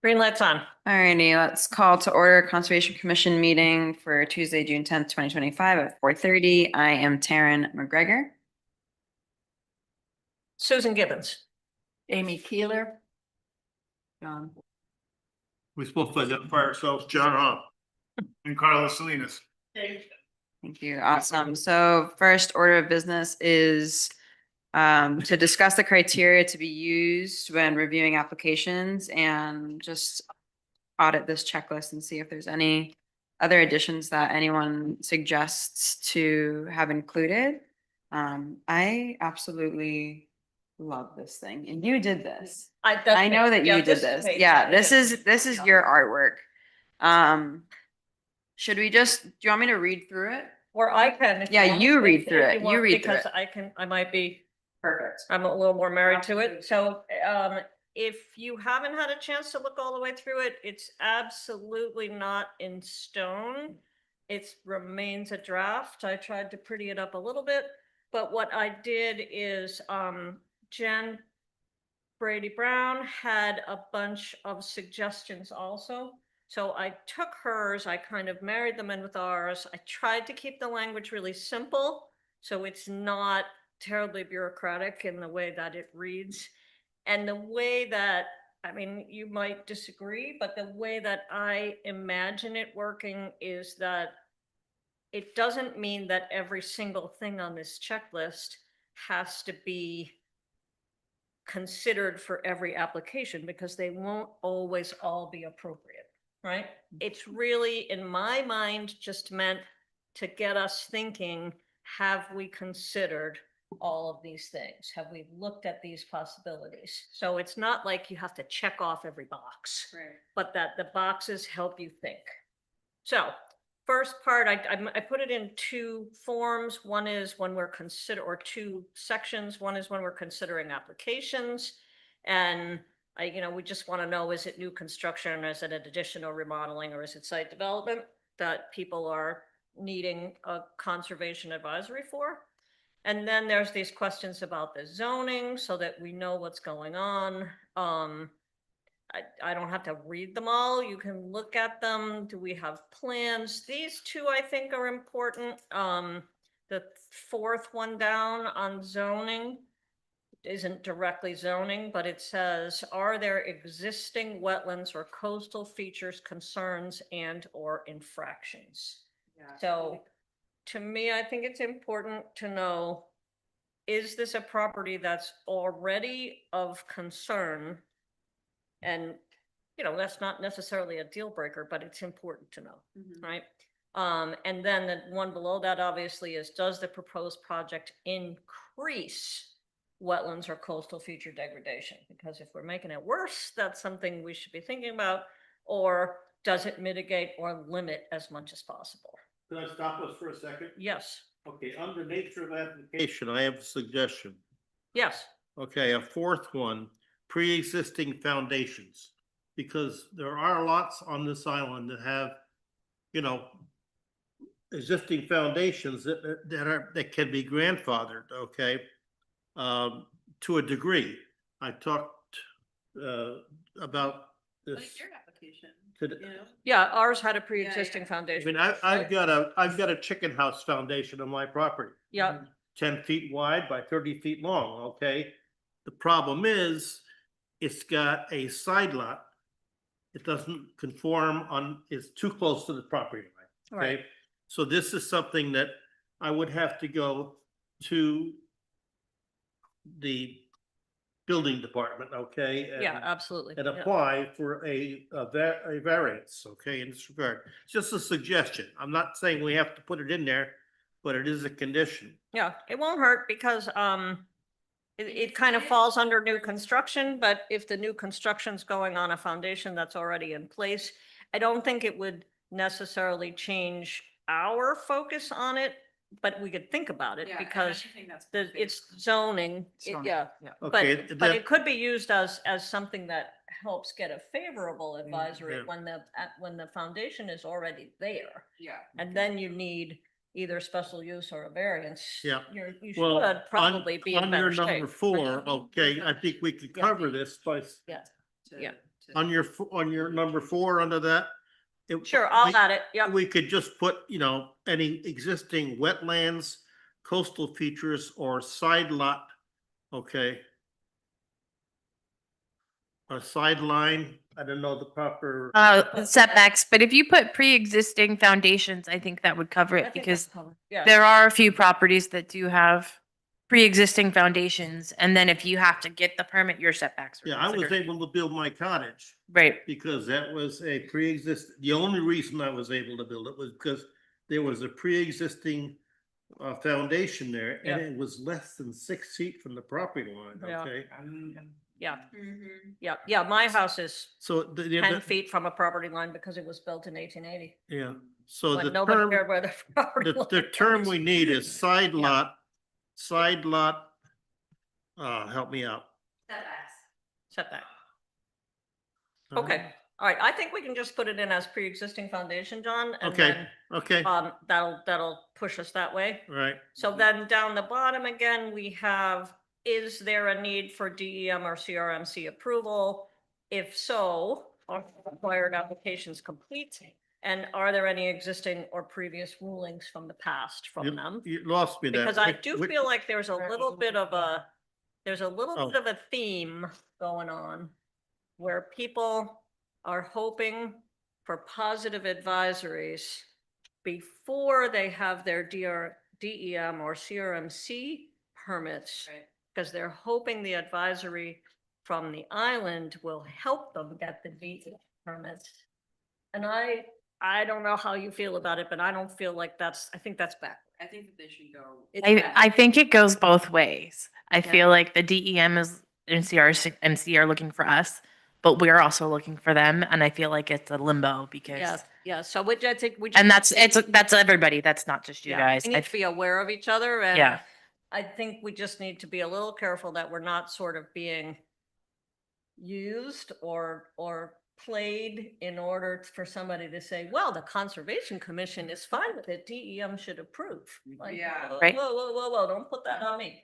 Green light's on. Alrighty, let's call to order Conservation Commission meeting for Tuesday, June 10th, 2025 at 4:30. I am Taryn McGregor. Susan Gibbons. Amy Keeler. John. We're supposed to identify ourselves, John Hahn and Carlos Salinas. Thank you. Awesome. So first order of business is to discuss the criteria to be used when reviewing applications and just audit this checklist and see if there's any other additions that anyone suggests to have included. I absolutely love this thing, and you did this. I know that you did this. Yeah, this is your artwork. Should we just, do you want me to read through it? Or I can. Yeah, you read through it. You read through because it. I might be, Perfect. I'm a little more married to it. So, if you haven't had a chance to look all the way through it, it's absolutely not in stone. It remains a draft. I tried to pretty it up a little bit, but what I did is, Jen Brady Brown had a bunch of suggestions also. So I took hers, I kind of married them in with ours. I tried to keep the language really simple, so it's not terribly bureaucratic in the way that it reads. And the way that, I mean, you might disagree, but the way that I imagine it working is that it doesn't mean that every single thing on this checklist has to be considered for every application, because they won't always all be appropriate, right? It's really, in my mind, just meant to get us thinking, have we considered all of these things? Have we looked at these possibilities? So it's not like you have to check off every box, Right. but that the boxes help you think. So first part, I put it in two forms. One is when we're or two sections. One is when we're considering applications. And we just want to know, is it new construction, is it an addition or remodeling, or is it site development that people are needing a conservation advisory for? And then there's these questions about the zoning so that we know what's going on. I don't have to read them all. You can look at them. Do we have plans? These two, I think, are important. The fourth one down on zoning isn't directly zoning, but it says, are there existing wetlands or coastal features, concerns, and or infractions? Yeah. So to me, I think it's important to know, is this a property that's already of concern? And, that's not necessarily a deal breaker, but it's important to know, right? And then the one below that obviously is, does the proposed project increase wetlands or coastal feature degradation? Because if we're making it worse, that's something we should be thinking about. Or does it mitigate or limit as much as possible? Can I stop us for a second? Yes. Okay, under nature of application, I have a suggestion. Yes. Okay, a fourth one, pre-existing foundations. Because there are lots on this island that have, existing foundations that can be grandfathered, okay? To a degree. I talked about this. Your application. Yeah, ours had a pre-existing I foundation. mean, I've got a chicken house foundation on my property. Yeah. 10 feet wide by 30 feet long, okay? The problem is, it's got a side lot. It doesn't conform it's too close to the property line, okay? Right. So this is something that I would have to go to the building department, okay? Yeah, absolutely. And Yeah. apply for a variance, okay, in this regard. It's just a suggestion. I'm not saying we have to put it in there, but it is a condition. Yeah, it won't hurt because it kind of falls under new construction, but if the new construction's going on a foundation that's already in place, I don't think it would necessarily change our focus on it, but we could think about it because it's zoning. Yeah. Okay, But it could be used as something that helps get a favorable advisory Yeah. when the foundation is already there. Yeah. And then you need either special use or a variance. Yeah. You Well, should probably be in on your better number shape. 4, okay, I think we could Yeah. cover this by, Yeah, to- Yeah. to- on your number 4 under that. sure, I'll add it, yeah. We could just put, any existing wetlands, coastal features or side lot, okay? A sideline, I don't know the proper, Setbacks, but if you put pre-existing foundations, I think that would cover I it think because that's covered. Yeah. there are a few properties that do have pre-existing foundations. And then if you have to get the permit, your setbacks. are yeah, I was considered. able to build my cottage Right. because that was a the only reason I was able to build it was because there was a pre-existing foundation there and Yeah. it was less than 6 feet from the property line, Yeah. okay? Yeah, Mhm. yeah, my house is So 10 feet from a property line because it was built in 1880. yeah, so When the nobody term, cared where the property the line term was. we need is side Yeah. lot, help me out. Setback. Okay, all right, I think we can just put it in as pre-existing foundation, John, and Okay, then, okay, that'll push us that way. right, So then down the bottom again, we have, is there a need for DEM or CRMC approval? If so, are required applications complete? And are there any existing or previous rulings from the past from them? you lost me there. Because I Which- do which- feel like there's a little bit of a Oh. theme going on where people are hoping for positive advisories before they have their DEM or CRMC permits, Right. because they're hoping the advisory from the island will help them get the DEM permits. And I don't know how you feel about it, but I don't feel like I think that's back. I think that they should go. I think it goes both ways. I Yeah. feel like the DEM is and CRMC are looking for us, but we're also looking for them. And I feel like it's a limbo because, Yeah, so I think we. just and need to- that's everybody. That's not just you Yeah, guys. We need to be aware of each other and. Yeah. I think we just need to be a little careful that we're not sort of being used or played in order for somebody to say, well, the Conservation Commission is fine with it, DEM should approve. Like, Yeah. whoa, Right. Whoa, don't put that on me.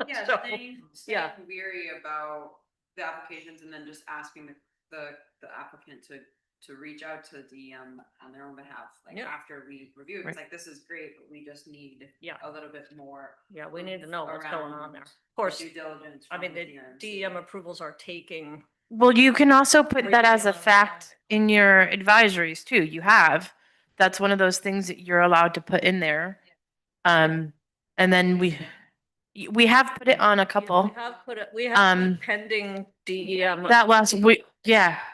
Yeah, So, staying yeah. weary about the applications and then just asking the applicant to reach out to DEM on their own behalf, like Yeah. after we review it, Right. it's like, this is great, but we just need Yeah. a little bit more. Yeah, we need to know what's going on there. around Of course, Due diligence. I mean, from the CRMC. DEM approvals are taking, Well, you can also put that as a Reading on- fact in your advisories too. You have. That's one of those things that you're allowed to put in there. And then we have put it on a couple. we have Um, pending DEM. That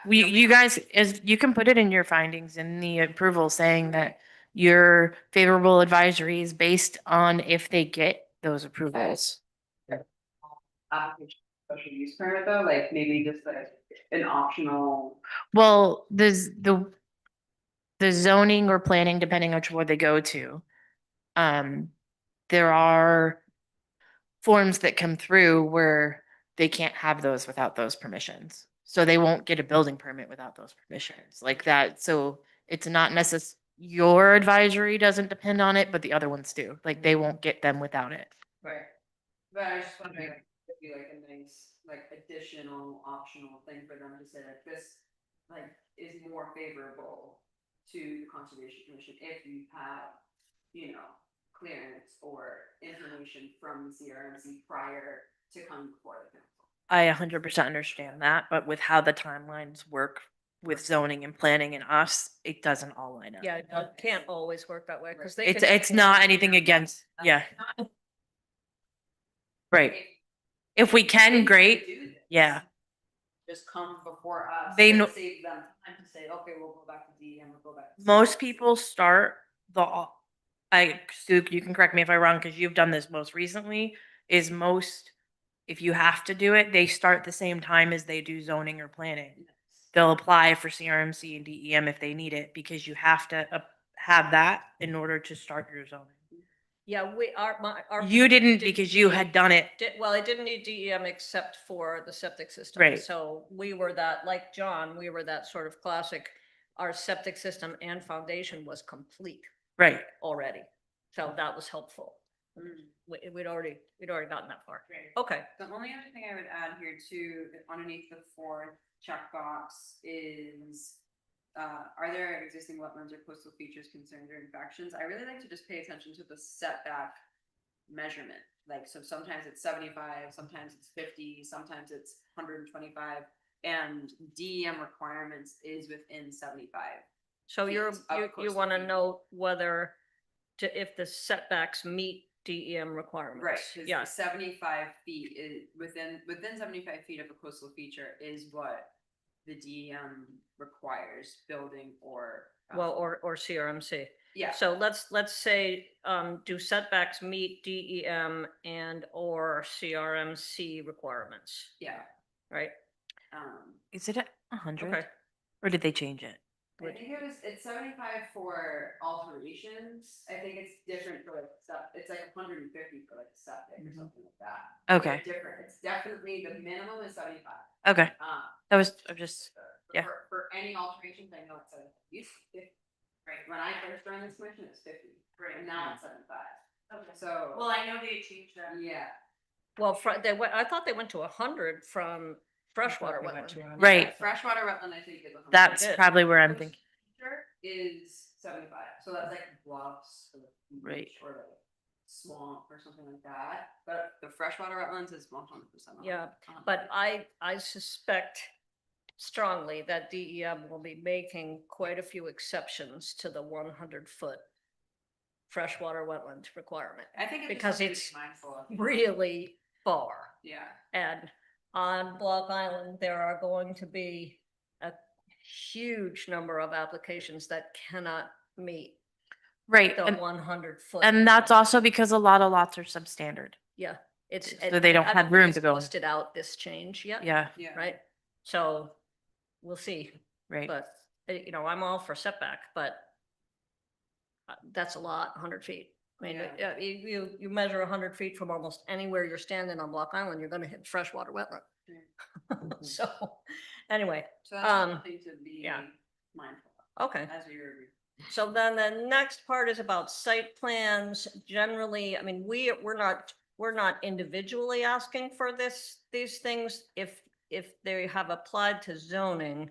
you guys you can put it in your findings in the approval saying that your favorable advisory is based on if they get those approvals. Application special use permit though, like maybe just like an optional. Well, there's the zoning or planning, depending on where they go to. There are forms that come through where they can't have those without those permissions. So they won't get a building permit without those permissions like that. So it's not your advisory doesn't depend on it, but the other ones do. Like they won't get them without it. Right. But I was just wondering, if it'd be like a nice, like additional optional thing for them to say like this, like is more favorable to the Conservation Commission if you have, clearance or information from the CRMC prior to coming before the council. I 100% understand that, but with how the timelines work with zoning and planning and us, it doesn't all line up. Yeah, it can't always work that way because they. It's not anything against, yeah, right. If we can, great. Yeah. Just come before us. They and know- Save them time to say, okay, we'll go back to DEM, we'll go back. to Most CRMC. people start Sue, you can correct me if I'm wrong, because you've done this most recently, if you have to do it, they start the same time as they do zoning or planning. They'll apply for CRMC and DEM if they need it, because you have to have that in order to start your zoning. Yeah, our. You didn't because you had done it. Well, I didn't need DEM except for the septic system. Right. So we were that, like John, we were that sort of classic, our septic system and foundation was complete Right. already. So that was helpful. We'd already gotten that far. Okay, The only other thing I would add here too, underneath the fourth checkbox is, are there existing wetlands or coastal features, concerns or infractions? I really like to just pay attention to the setback measurement. Like, so sometimes it's 75, sometimes it's 50, sometimes it's 125, and DEM requirements is within 75. so Feet you of coastal want to feature. know whether if the setbacks meet DEM requirements. Right, cause Yeah, 75 feet is within 75 feet of a coastal feature is what the DEM requires, building or. well, or CRMC. Yeah, So let's say, do setbacks meet DEM and or CRMC requirements, yeah, right? Is it at 100? Okay, Or did they change it? I think it's 75 for alterations, I think it's different for like stuff, it's like 150 for like septic or something like that. Okay, They're different, it's definitely, the minimum is 75. okay. Um, That was, I'm just, for- yeah. For any alterations, I know it's 75. Used to be 50. Right, when I first joined this commission, it was 50, and now it's 75. Okay. So. Well, I know they changed that. Yeah. well, I thought they went to 100 from freshwater wetland. Right. Yeah, Freshwater wetland, I think is 100. That's did. probably where I'm thinking. Feature is 75, so that's like bluffs or like Right. beach or like swamp or something like that. But the freshwater wetlands is 100%. Yeah, But I suspect strongly that DEM will be making quite a few exceptions to the 100-foot freshwater wetland requirement. I think it's because just something to it's be mindful of. Really far. Yeah. And on Block Island, there are going to be a huge number of applications that cannot meet Right. the And, 100-foot. and that's also because a lot of lots are substandard. Yeah, it's. So they don't I have room think to it's go in. Listed out this change yet. Yeah, Yeah. Right? So we'll see, right. but, I'm all for setback, but that's a lot, 100 feet. I mean, Yeah. you measure 100 feet from almost anywhere you're standing on Block Island, you're gonna hit freshwater wetland. So, anyway, So that's something to be yeah. mindful of okay. as we review. So then the next part is about site plans. Generally, I mean, we're not individually asking for these things. If they have applied to zoning,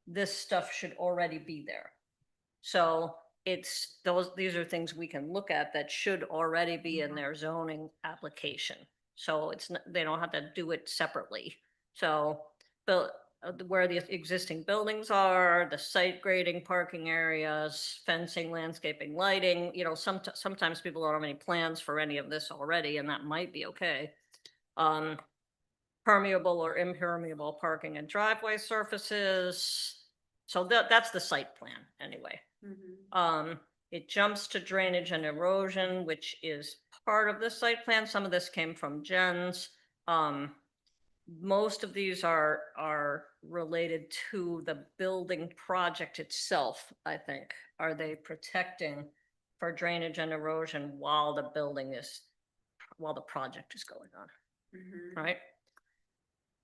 this stuff should already be there. So these are things we can look at that should already be in their zoning application. So they don't have to do it separately. So where the existing buildings are, the site grading, parking areas, fencing, landscaping, lighting, sometimes people don't have any plans for any of this already, and that might be okay. Permeable or impermeable parking and driveway surfaces. So that's the site plan anyway. It jumps to drainage and erosion, which is part of the site plan. Some of this came from Jen's. Most of these are related to the building project itself, I think. Are they protecting for drainage and erosion while the project is going on, right?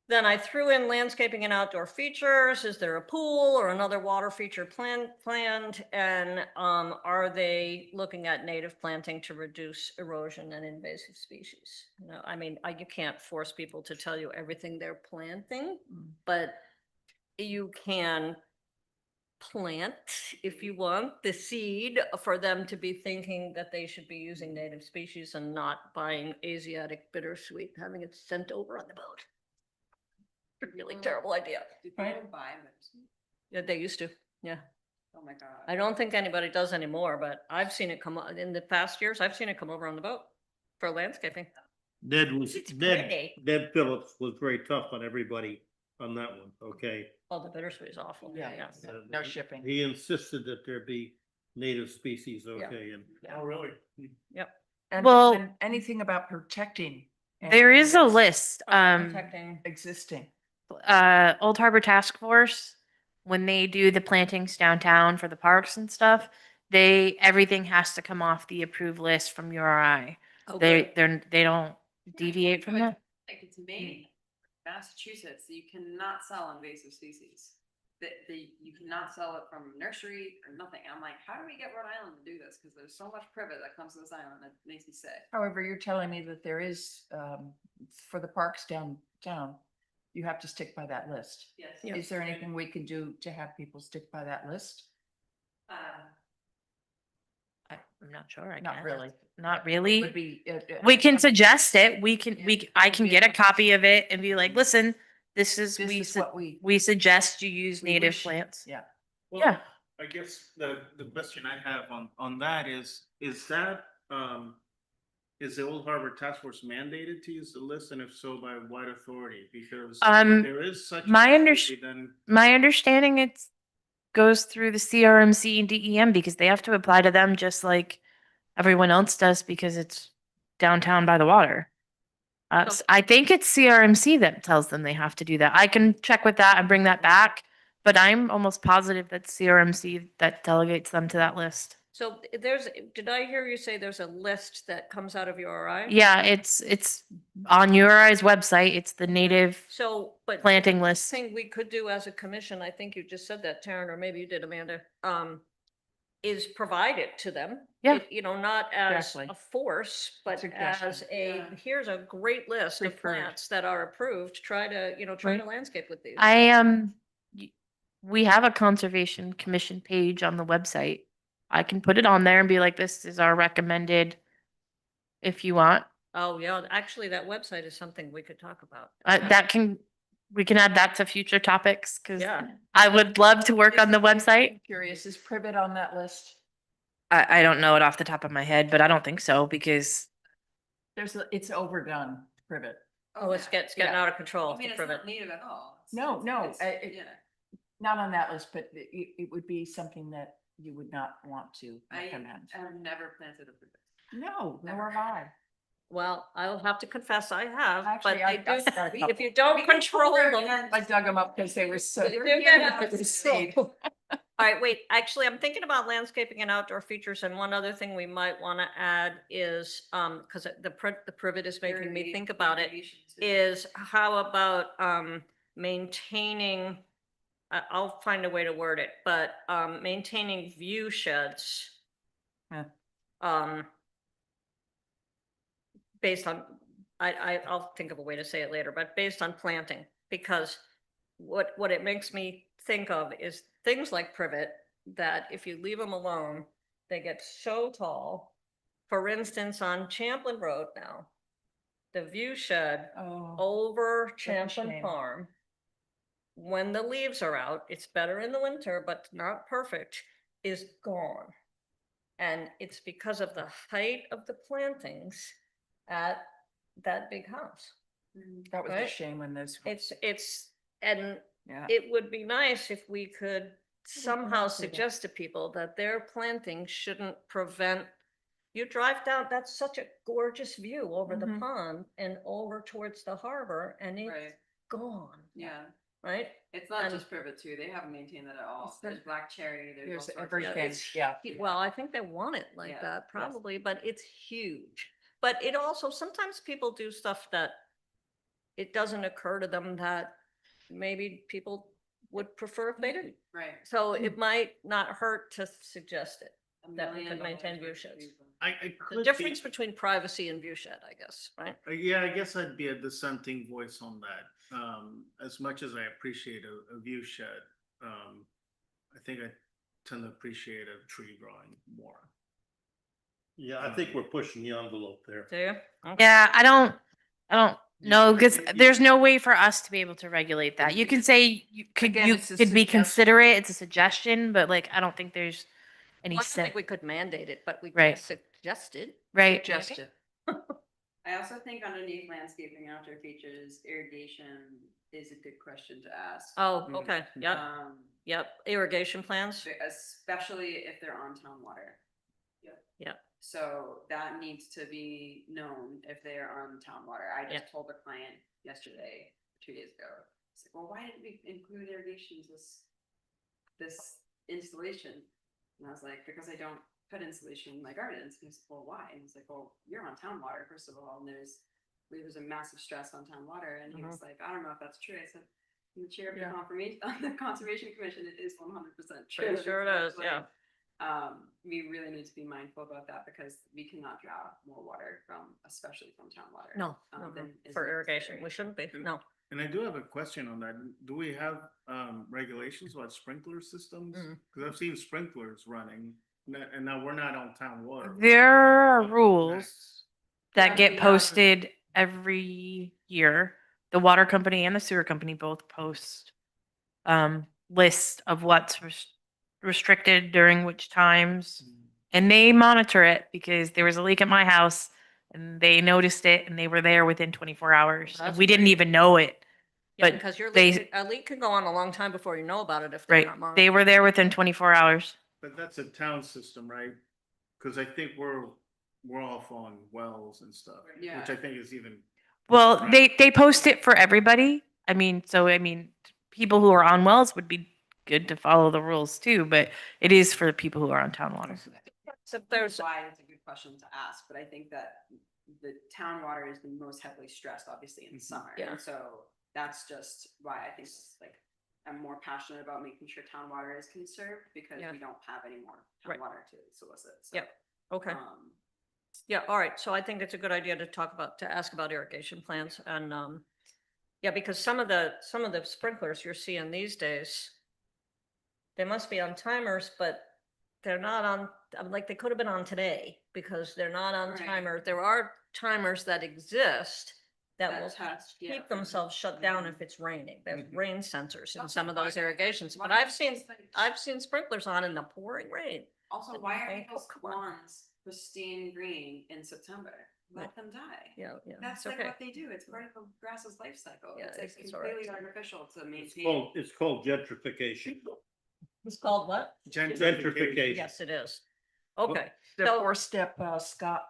Then I threw in landscaping and outdoor features. Is there a pool or another water feature planned? And are they looking at native planting to reduce erosion and invasive species? I mean, you can't force people to tell you everything they're planting, but you can plant, if you want, the seed for them to be thinking that they should be using native species and not buying Asiatic bittersweet, having it sent over on the boat. Really terrible idea. Did Right. people buy them? Yeah, they used to. Yeah. Oh my god. I don't think anybody does anymore, but I've seen it come in the past years. I've seen it come over on the boat for landscaping. It's pretty. Ned Phillips was very tough on everybody on that one, okay? Oh, the bittersweet is awful. Yeah. No shipping. He insisted that there be native species, okay, and. Oh, really? Yep. And, Well- and anything about protecting. There is a anything list. Protecting. that's Existing. Old Harbor Task Force, when they do the plantings downtown for the parks and stuff, everything has to come off the approved list from URI. They don't deviate from that. Like it's Maine, Massachusetts, you cannot sell invasive species. you cannot sell it from nursery or nothing. I'm like, how do we get Rhode Island to do this? Cause there's so much privet that comes to this island, it makes me sick. However, you're telling me that there is, for the parks downtown, you have to stick by that list. Yes. Yeah. Is there anything we can do to have people stick by that list? I'm not sure. I Not guess. really. Not Would really. be. We can suggest it. We can, Yeah. I can get a copy of it and be like, listen, this is, This is what we suggest you use we native wish- plants. Yeah. Well, Yeah. I guess the question I have on that is that, is the Old Harbor Task Force mandated to use the list, and if so, by what authority? Because there is such. a my authority, then My understanding it's goes through the CRMC and DEM because they have to apply to them just like everyone else does because it's downtown by the water. So- I think it's CRMC that tells them they have to do that. I can check with that and bring that back, but I'm almost positive that's CRMC that delegates them to that list. So did I hear you say there's a list that comes out of URI? Yeah, it's on URI's website. It's the native So, but. planting list. Thing we could do as a commission, I think you just said that, Taryn, or maybe you did, Amanda, is provide it to them. Yeah. You know, not as Exactly. a force, but Suggestion. as a, Yeah. here's a great list of Preferred. plants that are approved, try to, try to landscape with these. I am, we have a conservation commission page on the website. I can put it on there and be like, this is our recommended. If you want, Oh, yeah, actually, that website is something we could talk about. we can add that to future topics, cause Yeah. I would love to work on the website. Curious, is Privet on that list? I don't know it off the top of my head, but I don't think so because It's overdone, Privet. Oh, it's getting Yeah. out of control. I mean, the it's privet. not native at all. No, no, It's- yeah. Not on that list, but it would be something that you would not want to recommend. I've never planted a privet. No, nor have I. Well, I'll have to confess I have, but Actually, I they got a do, couple. if you don't control them. I dug them up because they were so. They're good at it. All right, wait, actually, I'm thinking about landscaping and outdoor features, and one other thing we might want to add is, because the privet is making me think about it, is how about, maintaining, I'll find a way to word it, but, maintaining view sheds. Yeah. Based on, I'll think of a way to say it later, but based on planting, because what it makes me think of is things like privet, that if you leave them alone, they get so tall. For instance, on Champlin Road now, the view shed Oh, over a Champlin shame. Farm, when the leaves are out, it's better in the winter, but not perfect, is gone. And it's because of the height of the plantings at that big house. that was a right? shame when those. And Yeah. it would be nice if we could somehow exactly that. suggest to people that their planting shouldn't prevent. You drive down, that's such a gorgeous view over the Mhm. pond and over towards the harbor, and it's Right, gone, yeah. right? It's not And- just privet too. They haven't maintained that at all. It's the- There's black cherry, there's all There's sorts of. everything, it's yeah. Well, I think they want it like Yeah, that, yes. probably, but it's huge. But it also, sometimes people do stuff that it doesn't occur to them that maybe people would prefer if they didn't. Right. So it might not hurt to suggest it. A That we million could maintain dollars view worth of sheds. trees. I The could difference be, between privacy and view shed, I guess, right? yeah, I guess I'd be a dissenting voice on that. As much as I appreciate a view shed, I think I tend to appreciate a tree growing more. Yeah, I think we're pushing the envelope there. Do you? Okay. Yeah, I don't know, because you- there's no way for us to be able to regulate that. You can say Again, you it's a could be suggestion. considerate, it's a suggestion, but like, I don't think there's any Well, I don't sense, think we could mandate it, but we Right. could suggest it. right? Just it. I also think underneath landscaping and outdoor features, irrigation is a good question to ask. Oh, okay, yep, yep, irrigation plans, Especially if they're on town water. Yep. So that needs to be known if they are on town water. I Yep. just told a client yesterday, 2 days ago, I said, well, why didn't we include irrigations this installation? And I was like, because I don't put insulation in my gardens. And he said, well, why? And he's like, well, you're on town water, first of all, and there's a massive stress on town water. And he was like, I don't know if that's true. I said, the chair of the Yeah. the Conservation Commission, it is 100% true. It sure does, yeah. We really need to be mindful about that because we cannot draw more water from, especially from town water. No, than is for irrigation, necessary. we shouldn't be, no. And I do have a question on that. Do we have regulations about sprinkler systems? Mm. Cause I've seen sprinklers running and now we're not on town water. There are Right. rules that Yeah, get the, posted every year. The water company and the sewer company both post lists of what's restricted during which times. And they monitor it because there was a leak at my house and they noticed it and they were there within 24 hours. That's We didn't great. even know it. Yeah, But because your they- leak, a leak could go on a long time before you know about it if they're Right. not monitoring. They were there within 24 hours. But that's a town system, right? Cause I think we're off on wells and stuff, which Yeah. I think is even. Well, Right. they post it for everybody. People who are on wells would be good to follow the rules too, but it is for the people who are on town water. So there's, Why it's a good question to ask, but I think that the town water is the most heavily stressed, obviously, in the summer. Yeah. And so that's just why I think like I'm more passionate about making sure town water is conserved because Yeah. we don't have any more town Right. water to solicit. So, Yep. okay. um, Yeah, all right, so I think it's a good idea to ask about irrigation plans and, yeah, because some of the sprinklers you're seeing these days, they must be on timers, but they're not on, like, they could have been on today because they're not on Right. timer. There are timers that exist that That will test, yeah, keep for- themselves shut down if Mhm. it's raining. There's Mhm. rain sensors in Also, some of those why- irrigations, why but don't I've you seen, just, sprinklers on in the pouring rain. Also, And why you are think, people's "Oh, come on." lawns pristine green in September? Let Right. them die. Yeah, yeah, That's it's like okay. what they do. It's part of the grass's life cycle. Yeah, It's like it's all right. completely artificial to It's maintain. called gentrification. It's called what? Gentrification. Yes, it is. Okay. The So- 4-step Scott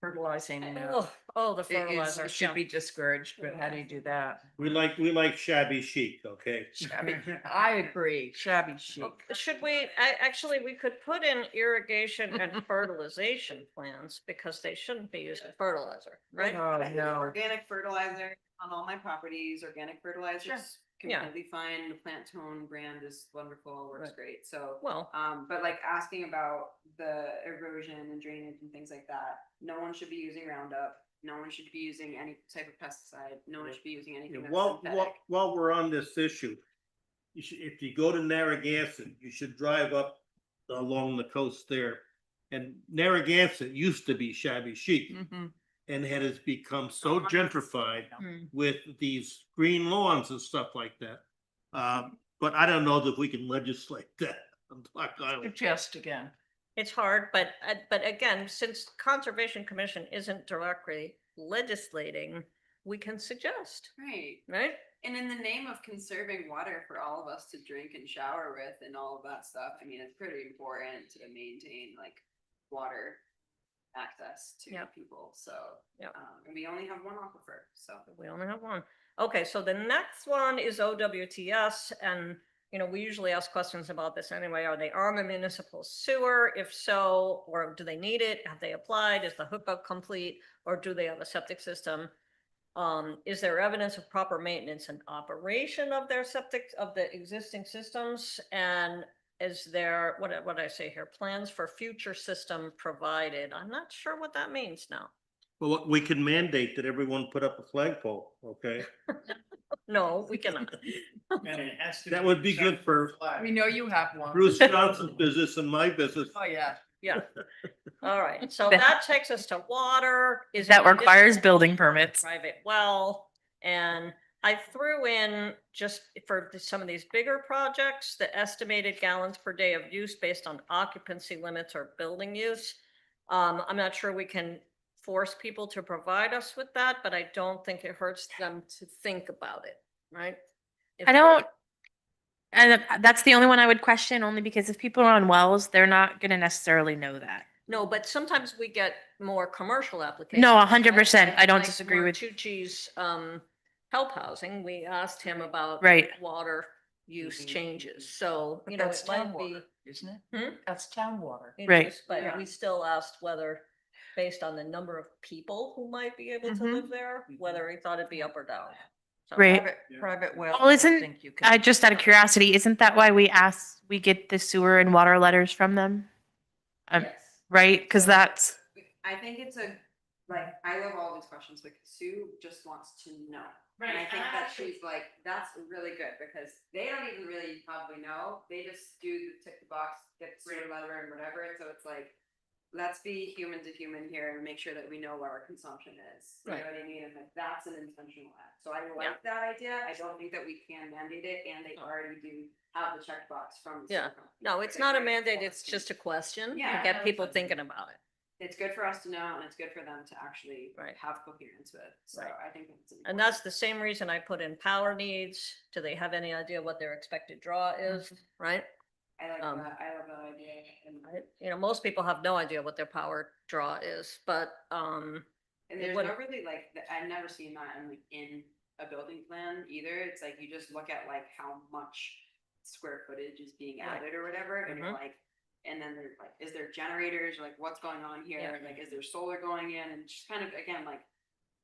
fertilizing. The fertilizer. Should be discouraged, but how do you do that? We like shabby chic, okay? Shabby. I agree, shabby chic. Should we, actually, we could put in irrigation and fertilization plans because they shouldn't be using fertilizer, right? Oh, no. Organic fertilizer on all my properties, organic fertilizers Yeah. completely fine. The Plant Tone brand is wonderful, works Right. great. So, Well, but like asking about the erosion and drainage and things like that, no one should be using Roundup. No one should be using any type of pesticide. No one should be using anything that's synthetic. While we're on this issue, if you go to Narragansett, you should drive up along the coast there. And Narragansett used to be shabby chic and has become so gentrified mm, with these green lawns and stuff like that. But I don't know that we can legislate that on Black Island. Suggest again. it's hard, but again, since Conservation Commission isn't directly legislating, we can suggest, Right. right? And in the name of conserving water for all of us to drink and shower with and all of that stuff, I mean, it's pretty important to maintain like water access to Yep. people, so. Yep. And we only have one aquifer, so. We only have one. Okay, so the next one is OWTS, and, we usually ask questions about this anyway. Are they on the municipal sewer? If so, or do they need it? Have they applied? Is the hookup complete? Or do they have a septic system? Is there evidence of proper maintenance and operation of their of the existing systems? And is there, what did I say here? Plans for future system provided? I'm not sure what that means now. Well, we can mandate that everyone put up a flagpole, okay? No, we cannot. That would be good for We know you have one. Bruce Johnson's business and my business. Oh, yeah. Yeah. All right, so that takes us to water. Is That it requires municipal building or permits. Private well, and I threw in just for some of these bigger projects, the estimated gallons per day of use based on occupancy limits or building use. I'm not sure we can force people to provide us with that, but I don't think it hurts them to think about it, right? I don't, and that's the only one I would question, only because if people are on wells, they're not gonna necessarily know that. No, but sometimes we get more commercial applications. No, right? 100%. I don't Like disagree Mark with- Tucci's, help housing, we asked him about. Right. Water use changes, so, But you know, that's it town might be. water, isn't it? Hmm? That's town water. it Right. is, But Yeah. we still asked whether, based on the number of people who might be able to Mhm. live there, whether he thought it'd be up or down. So- Great. Private well. Well, I isn't- don't think you can- Just out of curiosity, isn't that why we get the sewer and water letters from them? Yes. Right? Cause So, that's, I think it's like, I love all these questions because Sue just wants to know. And I think that she's like, that's really good because they don't even really probably know. They just do the tick the box, get the sewer letter and whatever. And so it's like, let's be human to human here and make sure that we know what our consumption is. You know Right. what I mean? And like, that's an intentional act. So I like that idea. I don't think that we can mandate it and they already do have the checkbox from. the Yeah. sewer company. No, it's not a mandate, it's just a question, Yeah, to get no, people it's- thinking about it. It's good for us to know and it's good for them to actually Right. have coherence with. So Right. I think that's. And that's the same reason I put in power needs. Do they have any idea what their expected draw is, right? I like um, that. I love that idea. And You know, most people have no idea what their power draw is, but, And It there's no wouldn't- really like, I've never seen that in a building plan either. It's like you just look at like how much square footage is being Right. added or whatever, and you're Mhm. like, and then there's like, is there generators, or like what's going on here? Yeah. Like, is there solar going in? And just kind of, again, like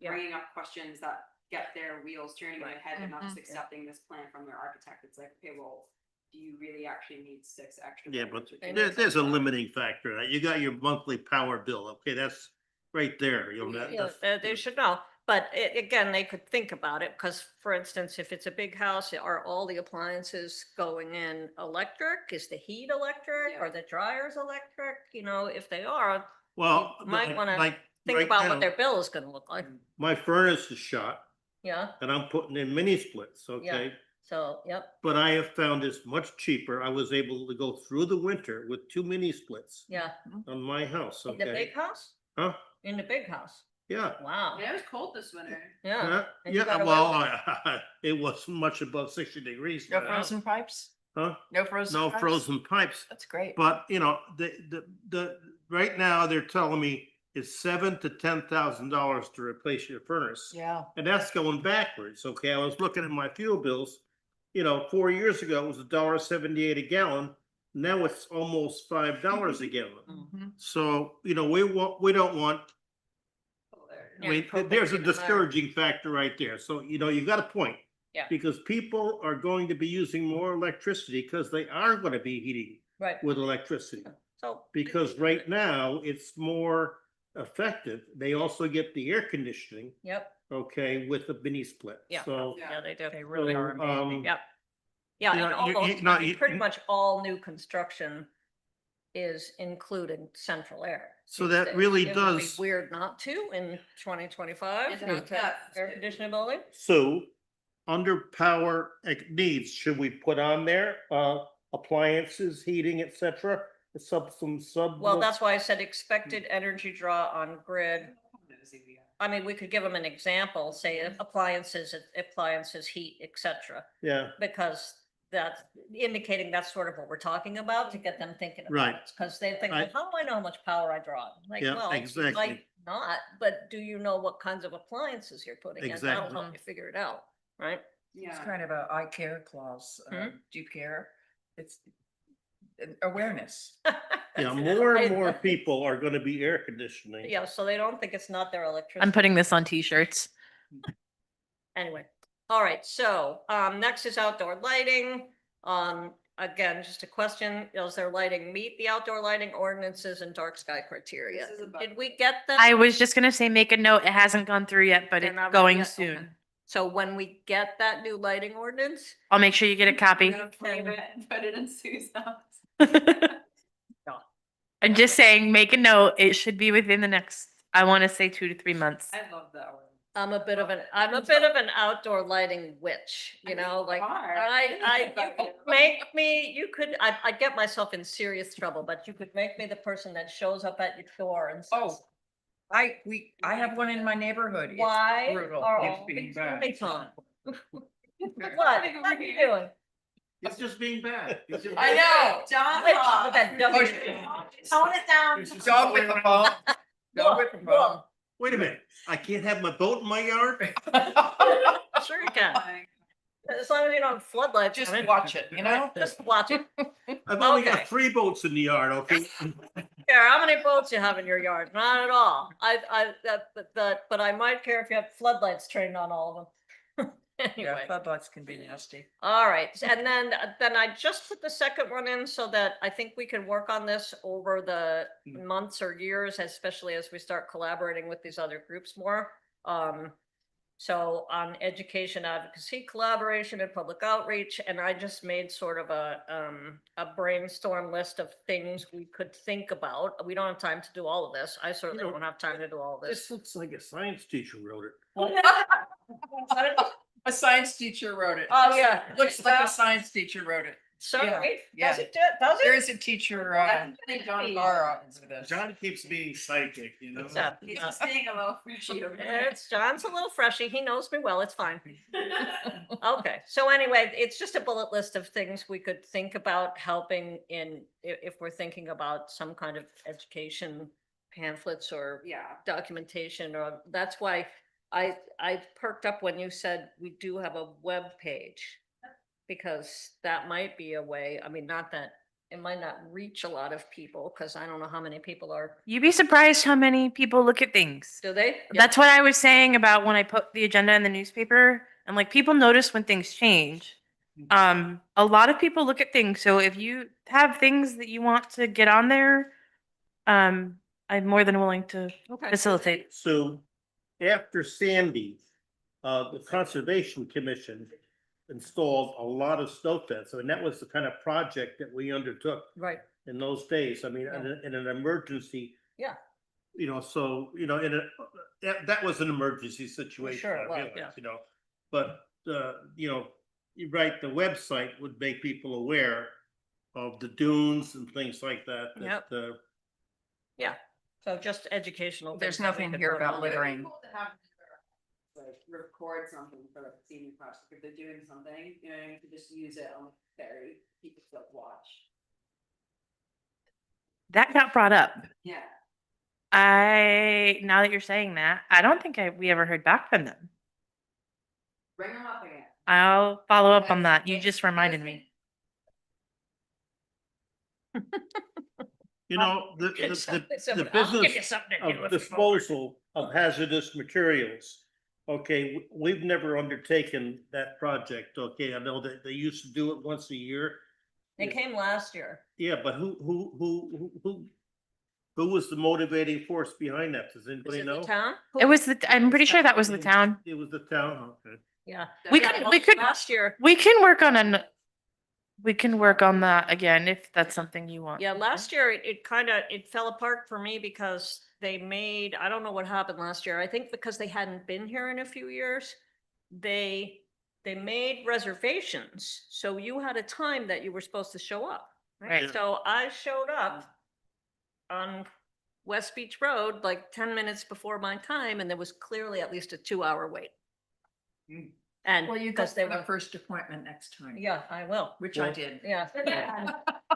Yeah. bringing up questions that get their wheels turning in their Right. head and not just Mhm. accepting this plan from their architect. It's like, okay, well, do you really actually need 6 extra? Yeah, but bedrooms or And things there's like a that? limiting factor. You got your monthly power bill. Okay, that's right there. You know, yeah, that's. they should know. But again, they could think about it, because for instance, if it's a big house, are all the appliances going in electric? Is the heat electric? Yeah. Are the dryers electric? You know, if they are, Well, you might wanna like, think right about now, what their bill is gonna look like. my furnace is shot Yeah, and I'm putting in mini splits, okay? so, yep, But I have found this much cheaper. I was able to go through the winter with 2 mini splits yeah. on my house, In the big okay? house? Huh? In the big house? Yeah. Wow, Yeah, it was cold this winter. yeah. And you Yeah, got away well, it wasn't much above 60 degrees. No in the house. frozen pipes? Huh? No frozen No pipes? frozen pipes. That's great. But, you know, right now, they're telling me it's $7,000 to $10,000 to replace your furnace. Yeah. And that's going backwards, okay? I was looking at my fuel bills. You know, 4 years ago, it was $1.78 a gallon. Now it's almost $5 a gallon. Mhm. So, you know, we don't want, I Yeah, mean, propane there's a even higher. discouraging factor right there. So, you know, you got a point. Yeah. Because people are going to be using more electricity because they are going to be heating Right, with electricity. so. Because right now, it's more effective. They also get the air conditioning, Yep, okay, with the mini split. Yeah. So, yeah, they do. They really so, are amazing. Yep. Yeah, You and know, you- almost, no, I mean, you- pretty much all new construction is including central air. So these that days. really It would be does- Weird not to in 2025, It's not to have nuts. air conditioning building. so under power needs, should we put on there, appliances, heating, et cetera? Some sub. Well, that's why I said expected energy draw on grid. Nosy we are. I mean, we could give them an example, say appliances, heat, et cetera, Yeah, because that's indicating that's sort of what we're talking about to get them thinking about Right. it. Because they think, I- well, how do I know how much power I draw? Like, Yeah, well, you exactly. might not, but do you know what kinds of appliances you're putting in? That'll Exactly. help you figure it out, right? It's Yeah. kind of a I care clause. Hmm? Do you care? It's awareness. yeah, more and I- more people are gonna be air conditioning. Yeah, so they don't think it's not their electricity. I'm putting this on t-shirts. Anyway, all right, so, next is outdoor lighting. Again, just a question, does their lighting meet the outdoor lighting ordinances and dark sky criteria? This is about- Did we get that? I was just gonna say, make a note. It hasn't gone through yet, but They're it's not ready going yet? Okay. soon. So when we get that new lighting ordinance, I'll make sure you get a copy. I'm gonna frame it and put it in Sue's house. I'm just saying, make a note. It should be within the next, I want to say 2 to 3 months. I love that one. I'm a bit of an outdoor lighting witch, you I know, think like, you are. you could make me, I'd get myself in serious trouble, but you could make me the person that shows up at your door and says, Oh, I have one in my neighborhood. It's why brutal. are It's all being these bad. lights on? What are you doing? It's just being bad. It's just- I know. John Which- Hawk. with that W. Tone it down. Dog with the phone. Dog with the phone. Wait a minute, I can't have my boat in my yard? Sure you can, as long as you don't have floodlights. Just on it. watch it, you know? Just watch it. I've only Okay. got 3 boats in the yard, okay? Care how many boats you have in your yard, not at all. But I might care if you have floodlights trained on all of them. Anyway. Floodlights can be nasty. All right, and then I just put the second one in so that I think we can work on this over the months or years, especially as we start collaborating with these other groups more. So on education advocacy, collaboration and public outreach, and I just made sort of a brainstorm list of things we could think about. We don't have time to do all of this. I certainly You know, don't have time to do all of This this. looks like a science teacher wrote it. A science teacher wrote it. Oh, yeah. Looks like a science teacher wrote it. Sorry, yeah. does it, does There it? is a teacher, That's John Barra for this. John keeps being psychic, you know? Yeah. He's just being a little fishy over there. It's, John's a little freshy. He knows me well. It's fine. Okay, so anyway, it's just a bullet list of things we could think about helping in, if we're thinking about some kind of education pamphlets or Yeah. documentation, or that's why I perked up when you said we do have a web page. Because that might be a way, I mean, not that, it might not reach a lot of people, because I don't know how many people are, You'd be surprised how many people look at things. do they? That's what I was saying about when I put the agenda in the newspaper, and like people notice when things change. A lot of people look at things. So if you have things that you want to get on there, I'm more than willing to Okay. facilitate. So after Sandy, the Conservation Commission installed a lot of snow fence. I mean, that was the kind of project that we undertook Right, in those days. I mean, Yeah. in an emergency. Yeah. You know, so, you know, that was an emergency situation. sure it I was, realize, yeah. You know, but, you know, you're right, the website would make people aware of the dunes and things like that. Yep. Yeah, so just educational. There's things that we nothing could here put about on there. littering. Cool to have, like, record something for the senior project, if they're doing something, you know, you could just use it on the ferry, people still watch. That got brought up. Yeah. Now that you're saying that, I don't think we ever heard back from them. Bring them up again. I'll follow up on that. You just reminded me. You know, the I'll give you business something to do of if you vote. disposal of hazardous materials. Okay, we've never undertaken that project. Okay, I know that they used to do it once a year. They came last year. Yeah, but who was the motivating force behind that? Does Was anybody it know? the town? It was I'm pretty sure that was the town. It was the town, okay. Yeah. We Yeah, could- we could- Last year, We can work on we can work on that again if that's something you want. yeah, last year it kind of, it fell apart for me because they made, I don't know what happened last year. I think because they hadn't been here in a few years, they made reservations. So you had a time that you were supposed to show up. Right. So I showed up on West Beach Road like 10 minutes before my time, and there was clearly at least a 2-hour wait. Hmm. And Well, you because got they the were, first appointment next time. yeah, I will. Which I did. Yeah.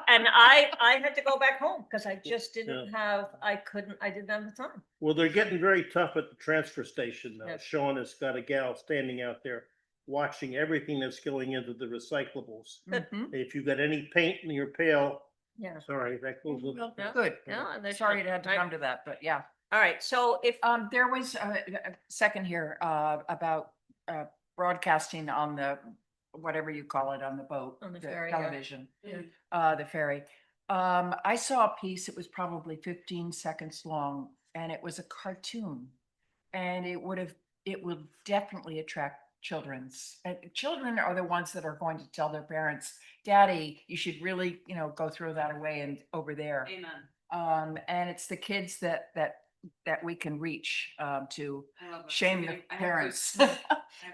And I had to go back home because I just didn't have, I didn't have the time. Well, they're getting very tough at the transfer station now. Yeah. Sean has got a gal standing out there watching everything that's going into the recyclables. Mhm. If you got any paint in your pail, Yeah. sorry, that goes with. Well, Yeah. Good. Yeah, and they Sorry should, it had to right? come to that, but yeah. All right, so if, There was a second here, about, broadcasting on the, whatever you call it, on the boat. On the ferry, yeah. Television, Yeah. the ferry. I saw a piece, it was probably 15 seconds long, and it was a cartoon. And it would definitely attract children are the ones that are going to tell their parents, Daddy, you should really, go throw that away and over there. Amen. And it's the kids that we can reach, to I love that. shame the I have parents. those-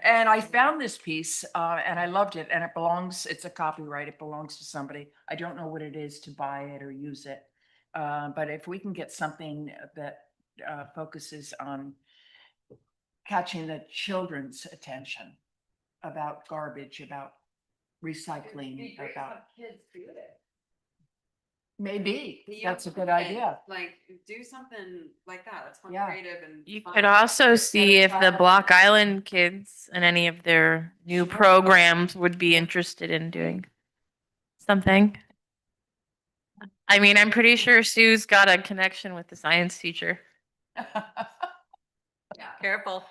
And I those- found this piece, and I loved it, and it's a copyright, it belongs to somebody. I don't know what it is to buy it or use it. But if we can get something that focuses on catching the children's attention about garbage, about It'd be recycling, great to about, have kids do it. maybe, The that's a young good kids, idea. Like, do something like that. That's fun, Yeah. creative and. You fun. could also see if the child- Block Island kids and any of their new programs would be interested in doing something. I mean, I'm pretty sure Sue's got a connection with the science teacher. Yeah. careful.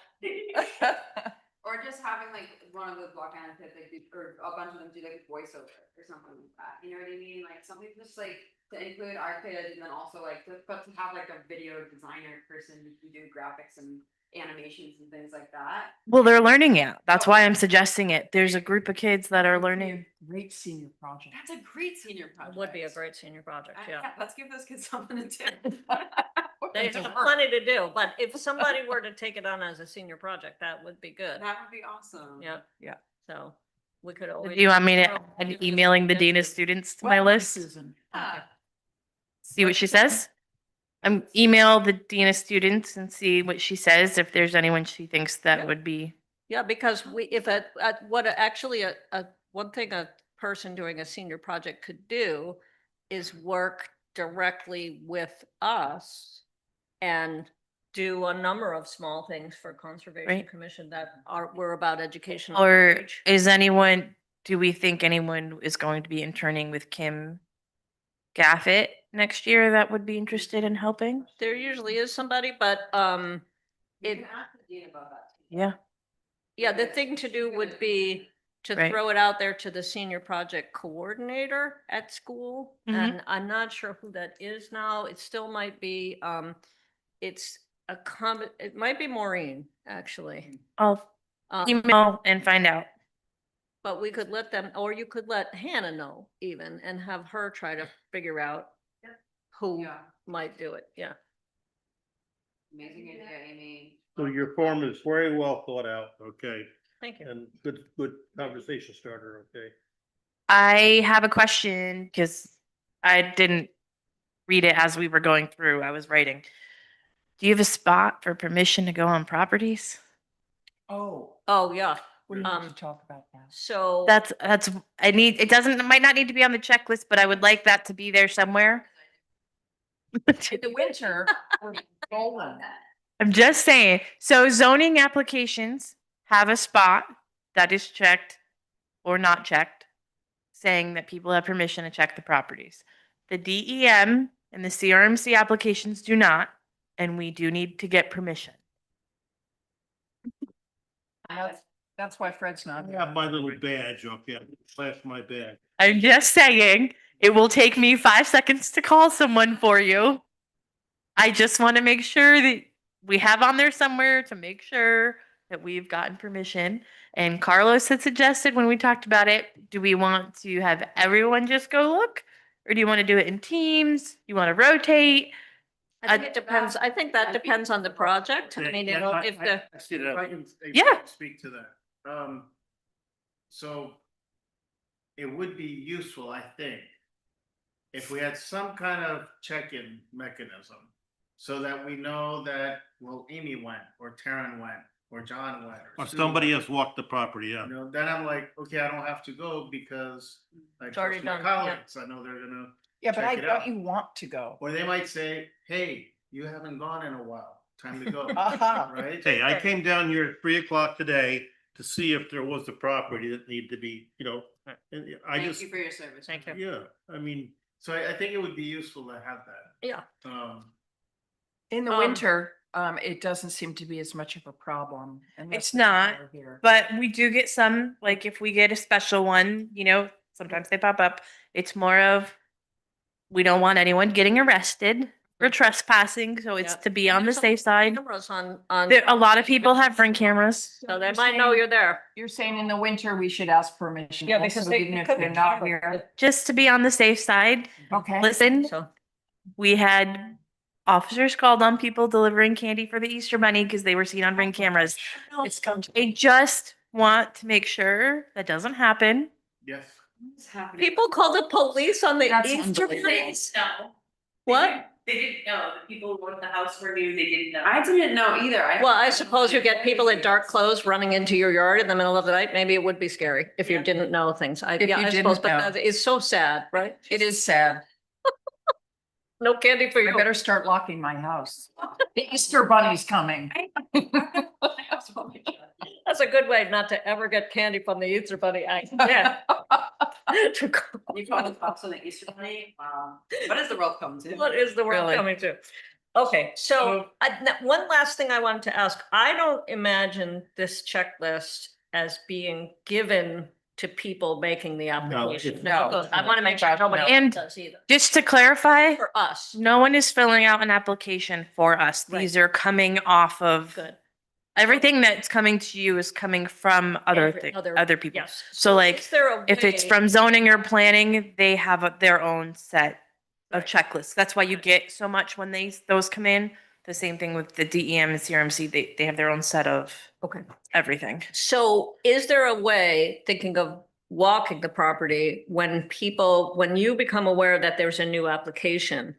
Or Or just having like one of the block annotations, like, or a bunch of them do like voiceover or something like that, you know what I mean? Like something just like to include our kids and then also like to have like a video designer person who can do graphics and animations and things like that. Well, they're learning it. That's why I'm suggesting it. There's a group of kids that are learning. Great senior project. That's a great senior project. Would be a great senior project, I- yeah. Let's give those kids something to do. They have plenty to do, but if somebody were to take it on as a senior project, that would be good. That would be awesome. Yeah. Yeah. So we could Do always. you want me to throw add new emailing the dean of suggestions. students to Well, my list? Susan. Yeah. See what she says? Email the dean of students and see what she says, if there's anyone she thinks Yeah. that would be. Yeah, because we, if one thing a person doing a senior project could do is work directly with us and do a number of small things for Conservation Right. Commission that were about educational. Or outreach. is anyone, do we think anyone is going to be interning with Kim Gaffett next year that would be interested in helping? There usually is somebody, but, You It- can ask the dean about that. too. Yeah. yeah, the thing to do would be to Right. throw it out there to the senior project coordinator at school. Mhm. And I'm not sure who that is now. It still might be, it's it might be Maureen, actually. I'll Uh, email and find out. But we could let them, or you could let Hannah know even and have her try to figure out who Yeah, might do it. Yeah. amazing idea, Amy. So your form is very well thought out, okay, Thank you. and good conversation starter, okay? I have a question because I didn't read it as we were going through. I was writing. Do you have a spot for permission to go on properties? Oh, Oh, yeah. we need to Um, talk about that. So. It doesn't, it might not need to be on the checklist, but I would like that to be there somewhere. In the winter, we're golden. I'm just saying, so zoning applications have a spot that is checked or not checked, saying that people have permission to check the properties. The DEM and the CRMC applications do not, and we do need to get permission. That's why Fred's not. I have my little badge, okay, flash my badge. I'm just saying, it will take me 5 seconds to call someone for you. I just want to make sure that we have on there somewhere to make sure that we've gotten permission. And Carlos had suggested when we talked about it, do we want to have everyone just go look? Or do you want to do it in teams? You want to rotate? I think it depends. I think that depends on the project. I mean, you know, if the, I see that. If I can Yeah. Speak to that. So it would be useful, I think, if we had some kind of check-in mechanism so that we know that, well, Amy went, or Taryn went, or John went. Or Sue somebody went. has walked the property, yeah. You know, then I'm like, okay, I don't have to go because I It's already trust my done, yeah. colleagues. I know they're gonna, Yeah, but check it don't out. you want to go? or they might say, hey, you haven't gone in a while, time to go, Aha. right? Hey, I came down here at 3 o'clock today to see if there was a property that needed to be, you know, and I Thank just, you for your service. thank you. yeah, I mean, So I think it would be useful to have that. Yeah. In the Um, winter, it doesn't seem to be as much of a problem. unless It's there's not, fire here. But we do get some, like if we get a special one, you know, sometimes they pop up. It's more of, we don't want anyone getting arrested for trespassing, so it's Yeah. to be on the There's safe side. Cameras on. There, a lot of people have ring cameras. So they might know you're there. You're saying in the winter, we should ask permission. Yeah, also, because they. even it if could be they're not cameras. here. Just to be on the safe side. Okay. Listen, So, we had officers called on people delivering candy for the Easter Bunny because they were seen on ring cameras. It's come to. I just want to make sure that doesn't happen. Yes. What's happening? people call the police on the That's Easter unbelievable. bunny? No. What? They didn't know. The people who owned the house were new. They didn't know. I didn't know either. Well, I suppose you get people in dark clothes running into your yard in the middle of the night. Maybe it would be scary if you Yeah. didn't know things. If Yeah, you I suppose, didn't but know. that is so sad, right? It is sad. No candy for I you. better start locking my house. The Easter bunny's coming. That's a good way not to ever get candy from the Easter bunny. Yeah. You call the cops on the Easter bunny? Wow. What is the world coming to? What is the world Really? coming to? Okay, so one last thing I wanted to ask. I don't imagine this checklist as being given to people making the application. No. I want to make sure nobody else And does either. Just to clarify, For us, no one is filling out an application for us. These are coming off of, good. everything that's coming to you is coming from other other people. Yes. So like, is there a if it's way- from zoning or planning, they have their own set of Right. checklists. That's why you get so much when those come in. The same thing with the DEM and CRMC, they have their own set of Okay. everything. So is there a way, thinking of walking the property, when you become aware that there's a new application,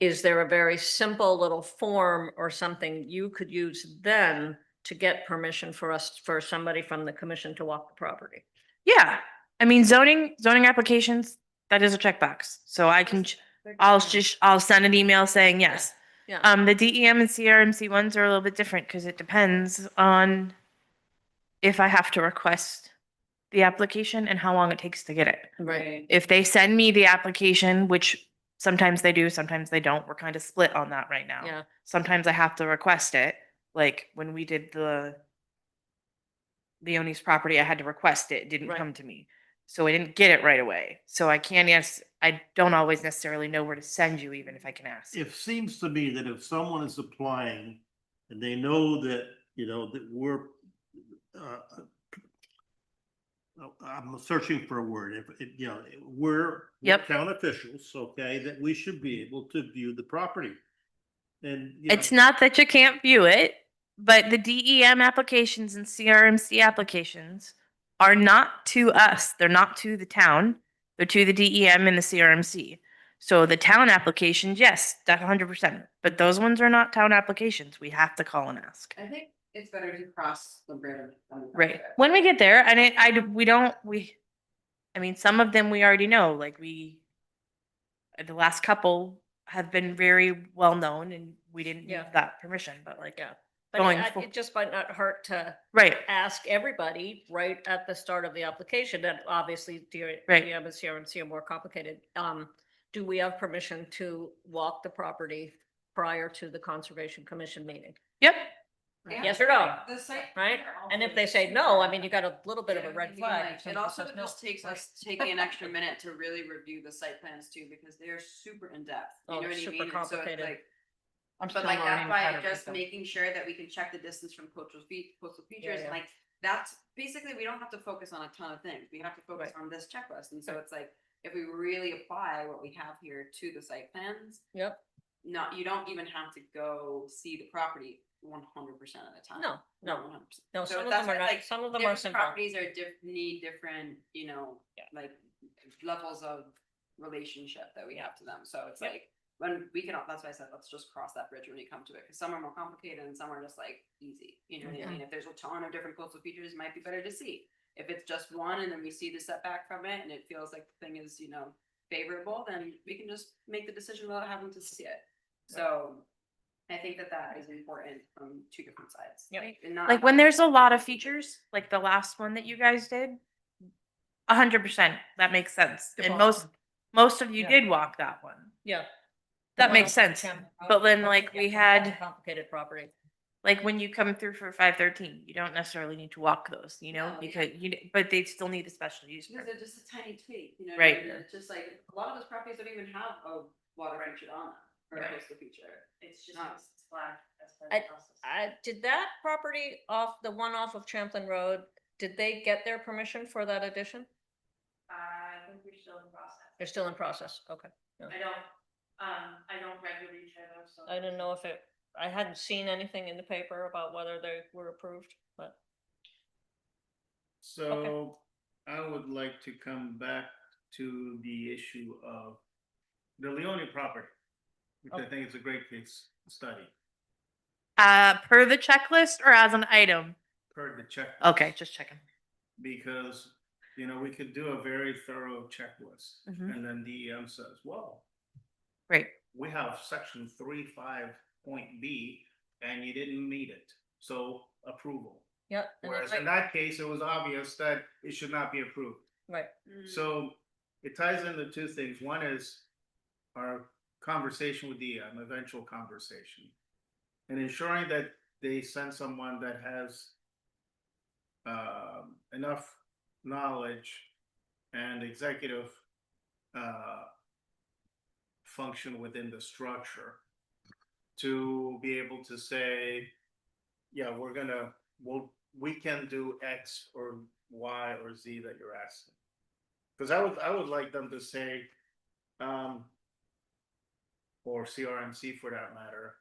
is there a very simple little form or something you could use then to get permission for somebody from the commission to walk the property? Yeah, I mean, zoning applications, that is a checkbox. So I can, I'll send an email saying yes. Yeah. The DEM and CRMC ones are a little bit different because it depends on if I have to request the application and how long it takes to get it. Right. If they send me the application, which sometimes they do, sometimes they don't, we're kind of split on that right now. Yeah. Sometimes I have to request it. Like when we did the Leonie's property, I had to request it. It didn't Right. come to me. So I didn't get it right away. So I can't, yes, I don't always necessarily know where to send you, even if I can ask. It seems to me that if someone is applying and they know that, that we're, I'm searching for a word, we're Yep. town officials, okay, that we should be able to view the property. And, It's not that you can't view it, but the DEM applications and CRMC applications are not to us. They're not to the town. They're to the DEM and the CRMC. So the town applications, yes, that's 100%. But those ones are not town applications. We have to call and ask. I think it's better to cross the bridge. Right. When we get there, and I mean, some of them we already know, like the last couple have been very well known and we didn't Yeah. need that permission, but like, Yeah. But Going it for- it just might not hurt to right. ask everybody right at the start of the application, and obviously Right. DM and CRMC are more complicated. Do we have permission to walk the property prior to the Conservation Commission meeting? Yep. Yes or no? The site. Right? plan And if also they is say super no, I mean, important. you got a little bit of a red I mean, flag. like, if It somebody also says no. just takes us taking an extra minute to really review the site plans too, because they're super in depth. Oh, You know they're what I super mean? And so it's complicated. like, I'm but still like learning that's how why to read just them. making sure that we can check the distance from coastal features, yeah. like that's basically, we don't have to focus on a ton of things. We have to focus on this checklist. And so it's like, if we really apply what we have here to the site plans, Yep. you don't even have to go see the property 100% of the time. No, no. 100%. No, So some of that's them are why, not, like, some of them are different simple. properties are need different, Yeah. like levels of relationship that we have to them. So it's Yep. like, when we can, that's why I said, let's just cross that bridge when you come to it, because some are more complicated and some are just like easy, you know what I mean? If there's a ton of different coastal features, it might be better to see. If it's just one and then we see the setback from it and it feels like the thing is, favorable, then we can just make the decision without having to see it. So I think that is important from two different sides. Yep. And not Like when there's a lot of features, like the last one that you guys did, 100%, that makes sense. Good And walk. most of you Yeah. did walk that one. Yeah. That The makes one on sense. Camp Road. But then like we That's a had, complicated property. like when you come through for 513, you don't necessarily need to walk those, No, because but they still need a special use Because permit. they're just a tiny tweak, you know? Right. What I mean? It's just like, a lot of those properties don't even have a water feature on them, or a Right. coastal feature. It's just, Not- it's flat as part I- of the process. Did that property the one off of Champlain Road, did they get their permission for that addition? I think we're still in process. They're still in process, okay. I don't regularly share those, so. I didn't know if I hadn't seen anything in the paper about whether they were approved, but. So I would like to come back to the issue of the Leone property, which I Okay. think is a great case study Per the checklist or as an item? per the checklist. Okay, just checking. Because, we could do a very thorough checklist Mhm. and then DEM says, well, Great. we have section 3.5 B and you didn't meet it, so approval. Yeah. and Whereas it's in that case, it was obvious that it should not be approved. Right, Mm. So it ties into two things. One is our conversation with DM, eventual conversation. And ensuring that they send someone that has enough knowledge and executive function within the structure to be able to say, yeah, we can do X or Y or Z that you're asking. Because I would like them to say, or CRMC for that matter,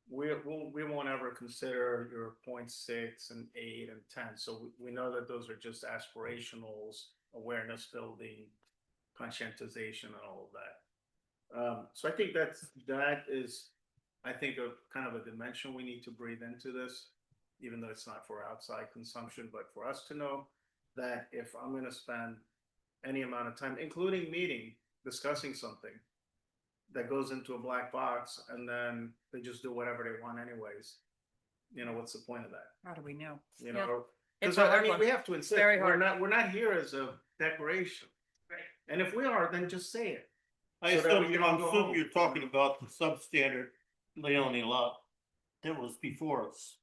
we won't ever consider your 0.6 and 8 and 10. So we know that those are just aspirationals, awareness building, conscientization, and all of that. So I think that is, I think, a kind of a dimension we need to breathe into this, even though it's not for outside consumption, but for us to know that if I'm going to spend any amount of time, including meeting, discussing something that goes into a black box, and then they just do whatever they want anyways, what's the point of that? How do we know? You Yeah. know, It's because a I hard mean, one. we have to insist, Very hard. we're not here as a decoration. Right. And if we are, then just say it. I So that we assume, can all go home. you're talking about the substandard Leone lot that was before us,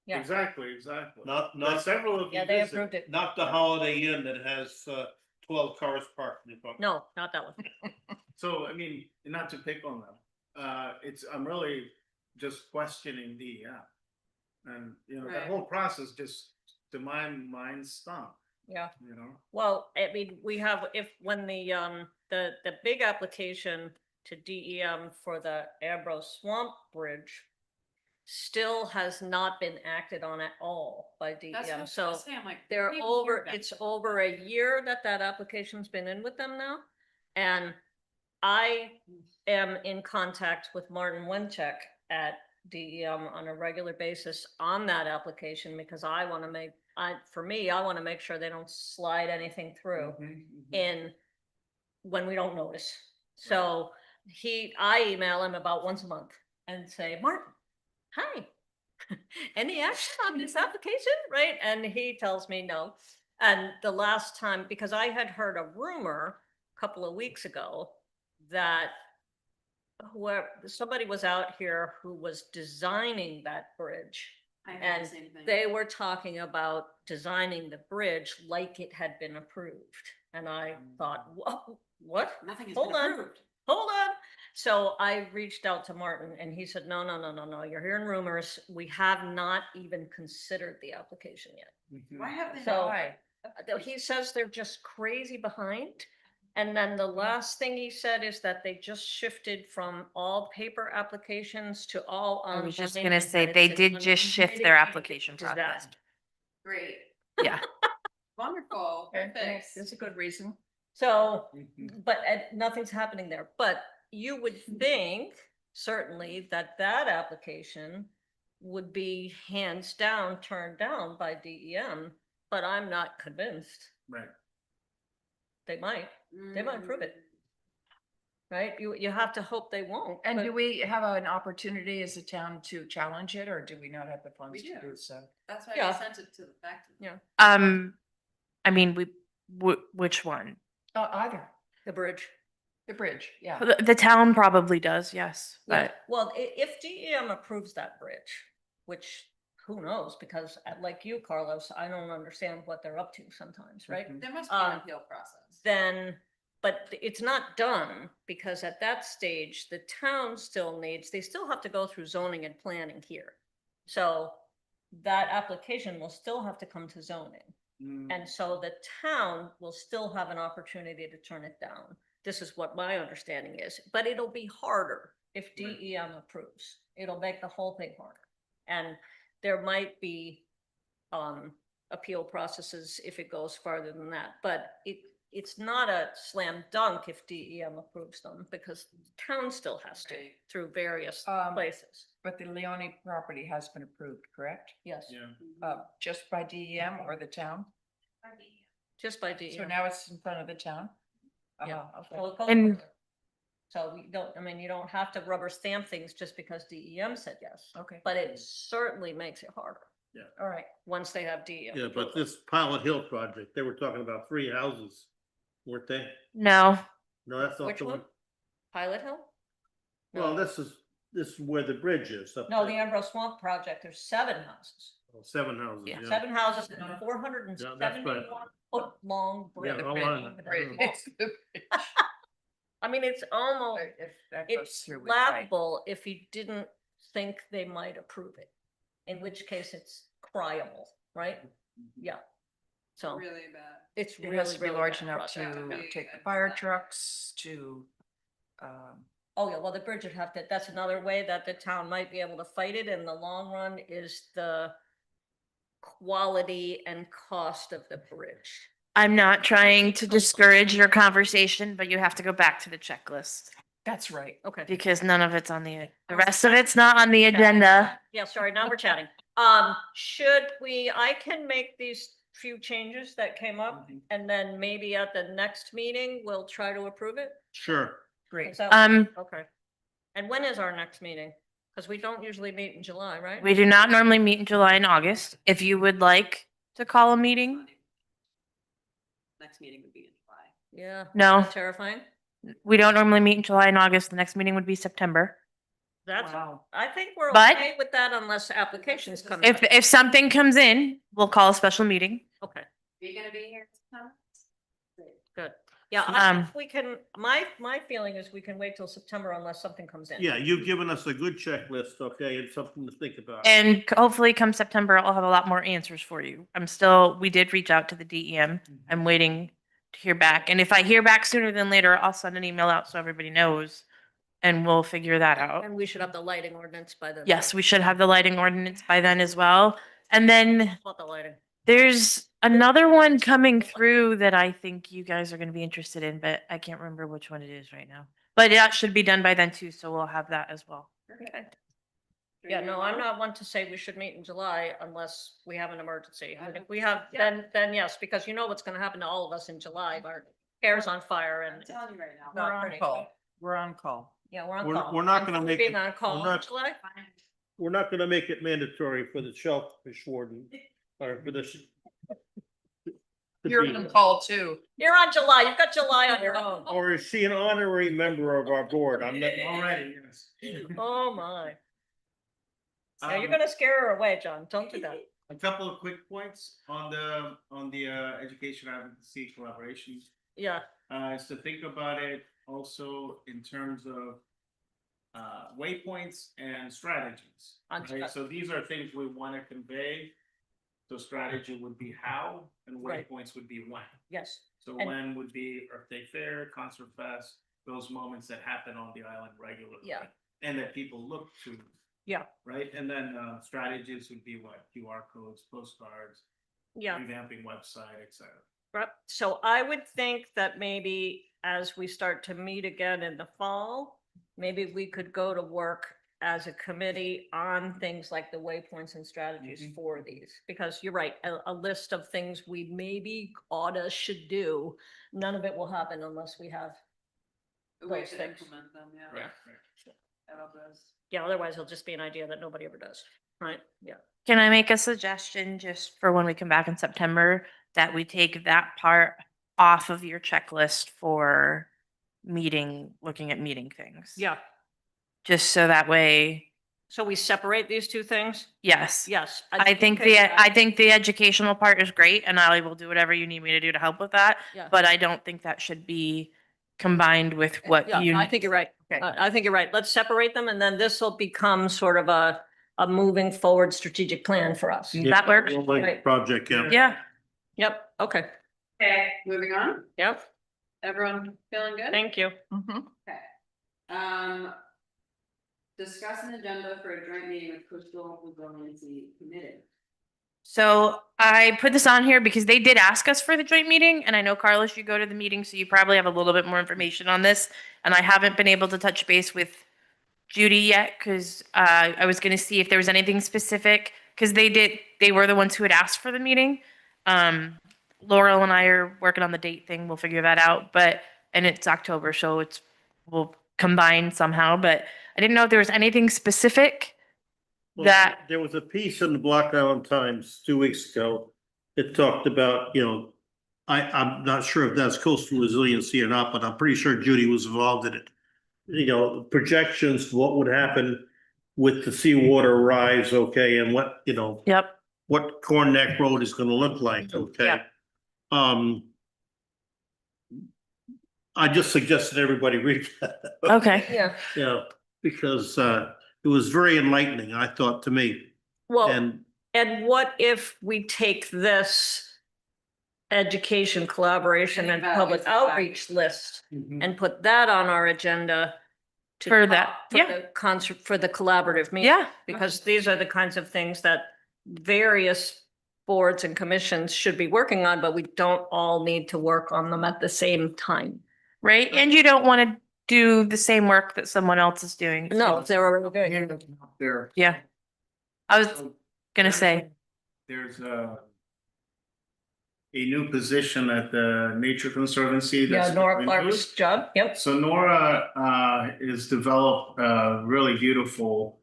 Yeah. Exactly. not, Not several of you Yeah, they visited. approved it. not the Holiday Inn that has 12 cars parked in the front. No, not that one. So, I mean, not to pick on them, I'm really just questioning and, that Right. whole process just, to my mind, stunk, Yeah. Well, I mean, we have, when the big application to DEM for the Ambrose Swamp Bridge still has not been acted on at all by DEM, so they're over, it's over a year that application's been in with them now. And I am in contact with Martin Wencheck at DEM on a regular basis on that application, because I want to make, I want to make sure they don't slide anything through in when we don't notice. So I email him about once a month and say, Martin, hi, any action on this application, right? And he tells me no. And the last time, because I had heard a rumor a couple of weeks ago that somebody was out here who was designing that bridge. I heard And the same thing. they were talking about designing the bridge like it had been approved. And I thought, what? Nothing has Hold been on. approved. Hold on. So I reached out to Martin and he said, no, you're hearing rumors. We have not even considered the application yet. Why have they So- not? Why? He says they're just crazy behind. And then the last thing he said is that they just shifted from all paper applications to all I was just online, gonna and say, that they it's did an just shift their unmitigated application process. disaster. Great. Yeah. Wonderful. Perfect. That's a good reason. So, but nothing's happening there. But you would think certainly that application would be hands down, turned down by DEM, but I'm not convinced. right. They might, They might approve it. Mm. right? You have to hope they won't. And but- do we have an opportunity as a town to challenge it, or do we not have the funds We to do. do so? That's why Yeah. I sent it to the back to them. I mean, which one? Either, The bridge. the bridge, yeah. The town probably does, yes, Yeah, but well, if DEM approves that bridge, which who knows, because like you, Carlos, I don't understand what they're up to sometimes, right? There must be an Um, appeal process. Then, but it's not done, because at that stage, the town still needs, they still have to go through zoning and planning here. So that application will still have to come to zoning. And so the town will still have an opportunity to turn it down. This is what my understanding is, but it'll be harder if DEM approves. It'll make the whole thing harder. And there might be appeal processes if it goes farther than that, but it's not a slam dunk if DEM approves them, because the town still has to Right. through various Um, places. But the Leone property has been approved, correct? Yes, Yeah. Just by DEM or the town? just by So DEM. now it's in front of the town? Yeah. Okay. Well, it goes And- further. So we don't, I mean, you don't have to rubber stamp things just because DEM said yes, Okay, but it certainly makes it harder all right. once they have DEM. Yeah, but approval. this Pilot Hill project, they were talking about 3 houses, weren't they? no. No, that's not Which the one? one. Pilot Hill? Well, this is where the bridge is. up No, the there. Ambrose Swamp project, there's 7 houses. Oh, 7 houses, Yeah. yeah. 7 houses and a 471 foot long Yeah, bridge. how long? It's the bridge. I mean, it's almost, If that goes it's through, it's right. laughable if you didn't think they might approve it. In which case it's criable, right? Yeah. So Really bad. it's It really, has to be really large bad enough project. to Yeah. take the fire trucks to, Oh, yeah, well, the bridge would have to, that's another way that the town might be able to fight it in the long run is the quality and cost of the bridge. I'm not trying to discourage your conversation, but you have to go back to the checklist that's right. Okay. because none of it's on the rest of it's not on the agenda. Yeah, sorry, now we're chatting. Should we, I can make these few changes that came up and then maybe at the next meeting, we'll try to approve it? Sure. Great. Is that- Okay. And when is our next meeting? Because we don't usually meet in July, right? We do not normally meet in July and August. If you would like to call a meeting, Next meeting would be in July. Yeah. No. That's terrifying. we don't normally meet in July and August. The next meeting would be September. That's, Wow. I think we're But- okay with that unless applications come. If something comes in, we'll call a special meeting. Okay, Are you gonna be here? Tom? good. Yeah, I think Um, we can, my feeling is we can wait till September unless something comes in. Yeah, you've given us a good checklist, okay, and something to think about. And hopefully come September, I'll have a lot more answers for you. We did reach out to the DEM. I'm waiting to hear back. And if I hear back sooner than later, I'll send an email out so everybody knows and we'll figure that out. And we should have the lighting ordinance by then. Yes, we should have the lighting ordinance by then as well. And then About the lighting. there's another one coming through that I think you guys are gonna be interested in, but I can't remember which one it is right now. But that should be done by then too, so we'll have that as well. Okay. Yeah, no, I'm not one to say we should meet in July unless we have an emergency. I mean, if we have, then yes, because you know what's gonna happen to all of us in July. Our hair's on fire I'm and, telling you right now. We're Not on pretty. call. We're on call. yeah, we're on We're- call. we're not I'm gonna for make being it- on call we're in not- July. We're not gonna make it mandatory for the shellfish warden, or for this. You're on call too. You're on July. You've got July on your own. Or is she an honorary member of our board? I'm not. Already, yes. Oh, my. Yeah, you're Um, gonna scare her away, John. Don't do that. A couple of quick points on the education advocacy collaboration. Yeah, Is to think about it also in terms of waypoints and strategies. On Right, so these are things we want to convey. So strategy would be how and Right. waypoints would be when. yes. So And- when would be Earth Day Fair, Concert Fest, those moments that happen on the island regularly. Yeah. And that people look to. Yeah. Right, and then strategies would be what, QR codes, postcards, Yeah. revamping website, et cetera. Right, so I would think that maybe as we start to meet again in the fall, maybe we could go to work as a committee on things like the waypoints and strategies Mhm. for these. Because you're right, a list of things we maybe oughta should do, none of it will happen unless we have. A way Those to things. implement them, yeah. Right, I love those. Yeah, otherwise it'll just be an idea that nobody ever does, right? Yeah. Can I make a suggestion just for when we come back in September, that we take that part off of your checklist for looking at meeting things? Yeah, Just so that way, so we separate these two things? yes. Yes. I think okay with that. I think the educational part is great and I will do whatever you need me to do to help with that. Yeah. But I don't think that should be combined with what Yeah, you. I think you're right. Okay. I think you're right. Let's separate them and then this will become sort of a moving forward strategic plan for us. That works. Like Right. project, yeah. Yeah, Yep, okay, Okay, moving on. yep, Everyone feeling good? thank you. Mhm. Okay. Discuss an agenda for a joint meeting with Coastal Resiliency Committee. so I put this on here because they did ask us for the joint meeting and I know Carlos, you go to the meeting, so you probably have a little bit more information on this. And I haven't been able to touch base with Judy yet because I was gonna see if there was anything specific, because they were the ones who had asked for the meeting. Laurel and I are working on the date thing, we'll figure that out, and it's October, so we'll combine somehow, but I didn't know if there was anything specific Well, that, there was a piece in the Block Island Times 2 weeks ago that talked about, I'm not sure if that's coastal resiliency or not, but I'm pretty sure Judy was involved in it. you know, projections, what would happen with the seawater rise, okay, and what, you know, Yep. what Corn Neck Road is gonna look like, okay? Yeah. Um, I just suggested everybody read that. Okay. Yeah, Yeah, because it was very enlightening, I thought, to me. well, And and what if we take this education, collaboration and That public was the fact. outreach list and put that on our agenda to For talk- that, for yeah. the concert, for the collaborative meeting. Yeah. Because these are the kinds of things that various boards and commissions should be working on, but we don't all need to work on them at the same time. Right. And you don't want to do the same work that someone else is doing. No, if they're already doing it. There, Yeah. I was gonna say, there's a new position at the Nature Conservancy. Yeah, that's Nora been Clark's used. job, yep. So Nora has developed a really beautiful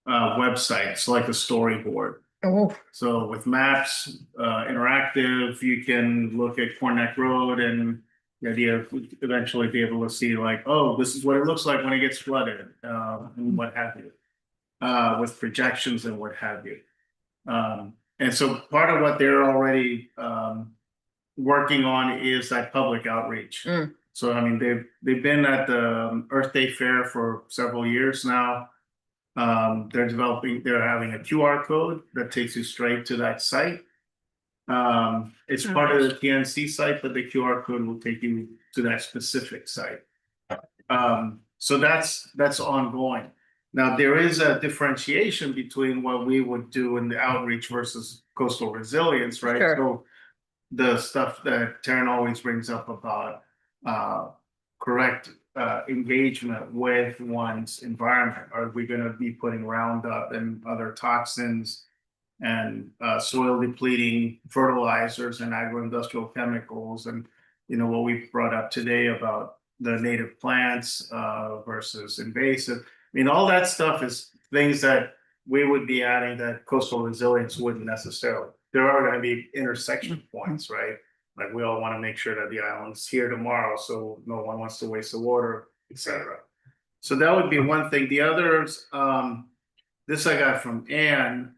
website. It's like a storyboard. Oh, So with maps, interactive, you can look at Corn Neck Road and the idea of eventually be able to see like, oh, this is what it looks like when it gets flooded, and what have you. With projections and what have you. And so part of what they're already working on is that public outreach. Mm. So I mean, they've been at the Earth Day Fair for several years now. They're having a QR code that takes you straight to that site. It's part of the TNC site, but the QR code will take you to that specific site. So that's ongoing. Now, there is a differentiation between what we would do in the outreach versus coastal resilience, right? Sure. So the stuff that Taryn always brings up about correct engagement with one's environment. Are we going to be putting Roundup and other toxins and soil depleting fertilizers and agro-industrial chemicals? And, you know, what we brought up today about the native plants versus invasive. I mean, all that stuff is things that we would be adding that coastal resilience wouldn't necessarily. There are going to be intersection points, right? Like we all want to make sure that the island's here tomorrow, so no one wants to waste the water, etc. So that would be one thing. The others, this I got from Anne,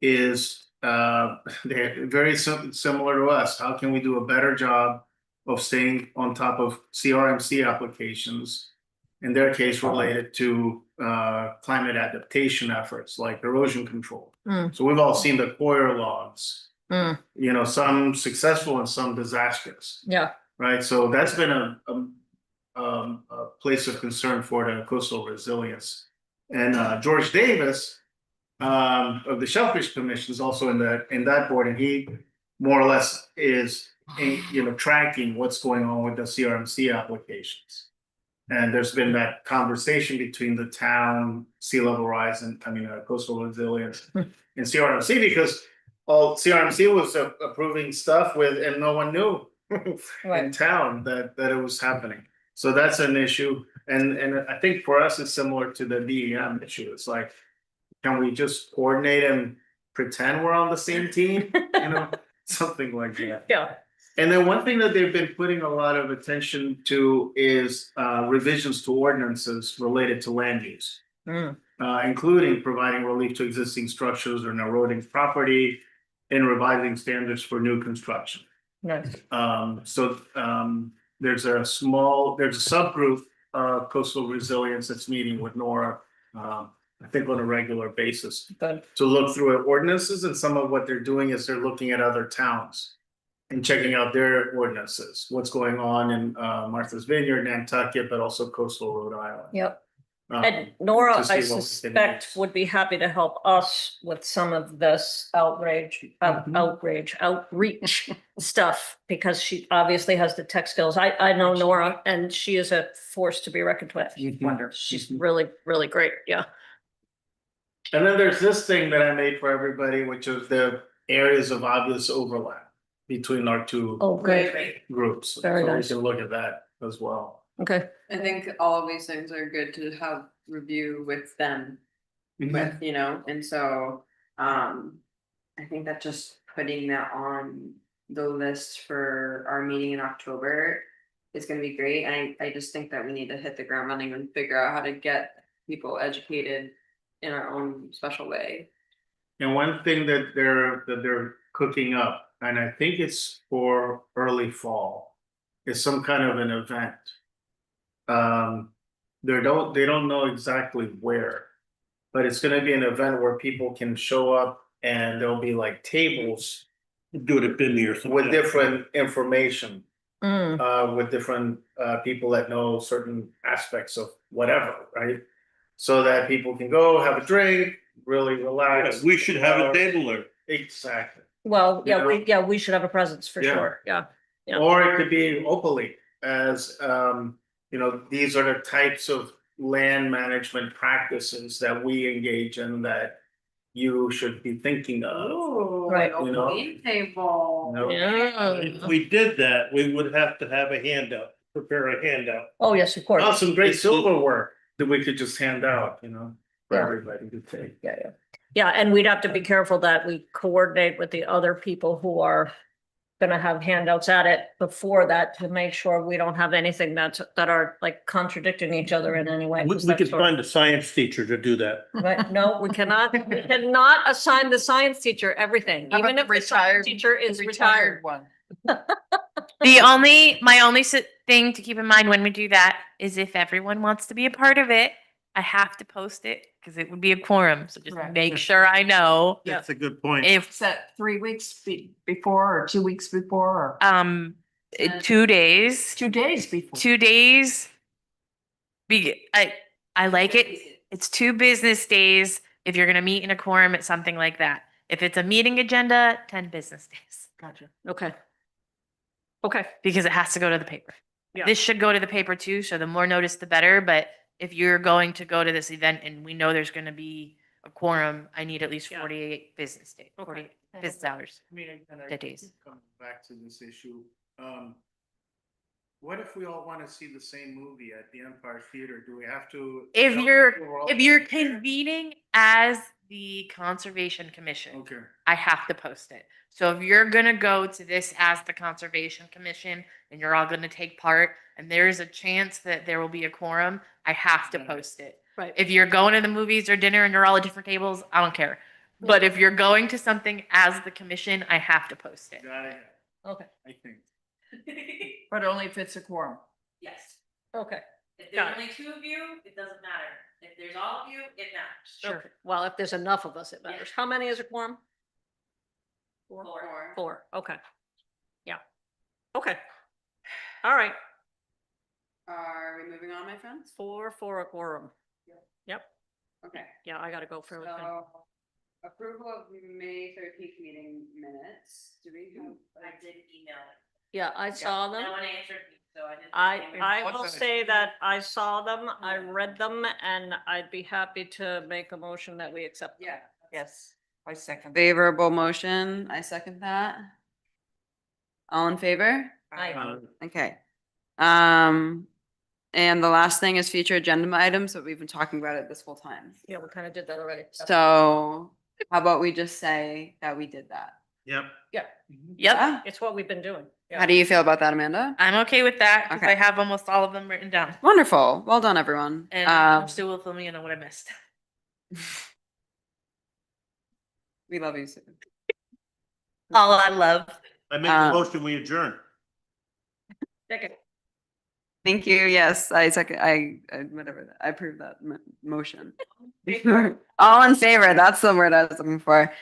is they're very similar to us. How can we do a better job of staying on top of CRMC applications? In their case, related to climate adaptation efforts like erosion control. Mm. So we've all seen the Coir logs, Mm. you know, some successful and some disastrous, Yeah, right? So that's been a place of concern for the coastal resilience. And George Davis of the Shellfish Commission is also in that board, and he more or less is tracking what's going on with the CRMC applications. And there's been that conversation between the town, sea level rise, and coastal resilience and CRMC, because all CRMC was approving stuff and no one knew in right. town that it was happening. So that's an issue. And I think for us, it's similar to the DEM issue. It's like, can we just coordinate and pretend we're on the same team? Something like that. Yeah. And then one thing that they've been putting a lot of attention to is revisions to ordinances related to land use, including providing relief to existing structures or eroding property and revising standards for new construction. Nice. There's a subgroup of coastal resilience that's meeting with Nora, I think on a regular basis, Good. to look through ordinances. And some of what they're doing is they're looking at other towns and checking out their ordinances, what's going on in Martha's Vineyard, Nantucket, but also coastal Rhode Island. Yep. And Nora, to see I what we can suspect, use. would be happy to help us with some of this outreach stuff, because she obviously has the tech skills. I know Nora, and she is a force to be reckoned with. She's really, really great. Yeah. And then there's this thing that I made for everybody, which is the areas of obvious overlap between our two Oh, great. groups. Very So nice. we can look at that as well. Okay. I think all of these things are good to have review with them, with, and so, I think that just putting that on the list for our meeting in October is gonna be great. I just think that we need to hit the ground running and figure out how to get people educated in our own special way. And one thing that they're cooking up, and I think it's for early fall, is some kind of an event. They don't know exactly where, but it's gonna be an event where people can show up and there'll be like tables Do it at Bimini or something. with different information. Mm, With different people that know certain aspects of whatever, right? So that people can go have a drink, really relax. We should have a table there. Exactly. well, You know? yeah, we should have a presence for Yeah. sure, yeah. Yeah. Or it could be openly as, these are the types of land management practices that we engage in that you should be thinking of. Ooh, Right. You know? table. You know? If we did that, we would have to have a handout, prepare a handout. Oh, yes, of course. Oh, some great silverware that we could just hand out, for Yeah. everybody to take. Yeah, yeah. Yeah, and we'd have to be careful that we coordinate with the other people who are gonna have handouts at it before that to make sure we don't have anything that are like contradicting each other in any way. We 'cause we that's could sort of- find a science teacher to do that. Right, no, we cannot assign the science teacher everything, How about even the if the science retired- teacher is retired. one. My only thing to keep in mind when we do that is if everyone wants to be a part of it, I have to post it because it would be a quorum. So just Correct. make sure I know Yeah. That's a good point. if, Is that 3 weeks before or 2 weeks before or 2 days, 2 days before? 2 days. I like it. It's 2 business days. If you're gonna meet in a quorum at something like that. If it's a meeting agenda, 10 business days. Gotcha. Okay. Okay, Because it has to go to the paper. Yeah. This should go to the paper too, so the more notice, the better, but if you're going to go to this event and we know there's gonna be a quorum, I need at least Yeah. 48 business days, Okay. 48 business hours. And I The days. come back to this issue, what if we all wanna see the same movie at the Empire Theater? Do we have to? If tell you're, people we're all if you're there? convening as the Conservation Commission, Okay, I have to post it. So if you're gonna go to this as the Conservation Commission and you're all gonna take part and there's a chance that there will be a quorum, I have to Right. post it. right. If you're going to the movies or dinner and you're all at different tables, I don't care. But if you're going to something as the commission, I have to post it. got it, Okay, I think. But only if it's a quorum. Yes. okay. If Got there's only 2 of you, it doesn't matter. If there's all of you, it matters. Okay. Well, if there's enough of us, it matters. How many is a quorum? Four. 4, okay. Yeah. Okay. All right, Are we moving on, my friends? 4 for a quorum. Yep, Okay, yeah, I gotta go for it. so approval of May 13th meeting minutes. Do we have? I did email it. Yeah, I saw them. No one answered me, so I didn't. I will What's it? say that I saw them, I read them, and I'd be happy to make a motion that we accept. them. Yeah. Yes. I second. Favorable motion. I second that. All in favor? Aye. Okay. And the last thing is future agenda items, but we've been talking about it this whole time. Yeah, we kind of did that already. So how about we just say that we did that? Yep. Yep, Yeah? It's what we've been doing. Yeah. How do you feel about that, Amanda? I'm okay with that because Okay. I have almost all of them written down. Wonderful. Well done, everyone. And Stu will fill me in on what I missed. We love you, Sue. All I love. I make a motion, we adjourn. Second. Thank you. Yes, I second, whatever, I approve that motion. All in favor, that's the word I was looking for.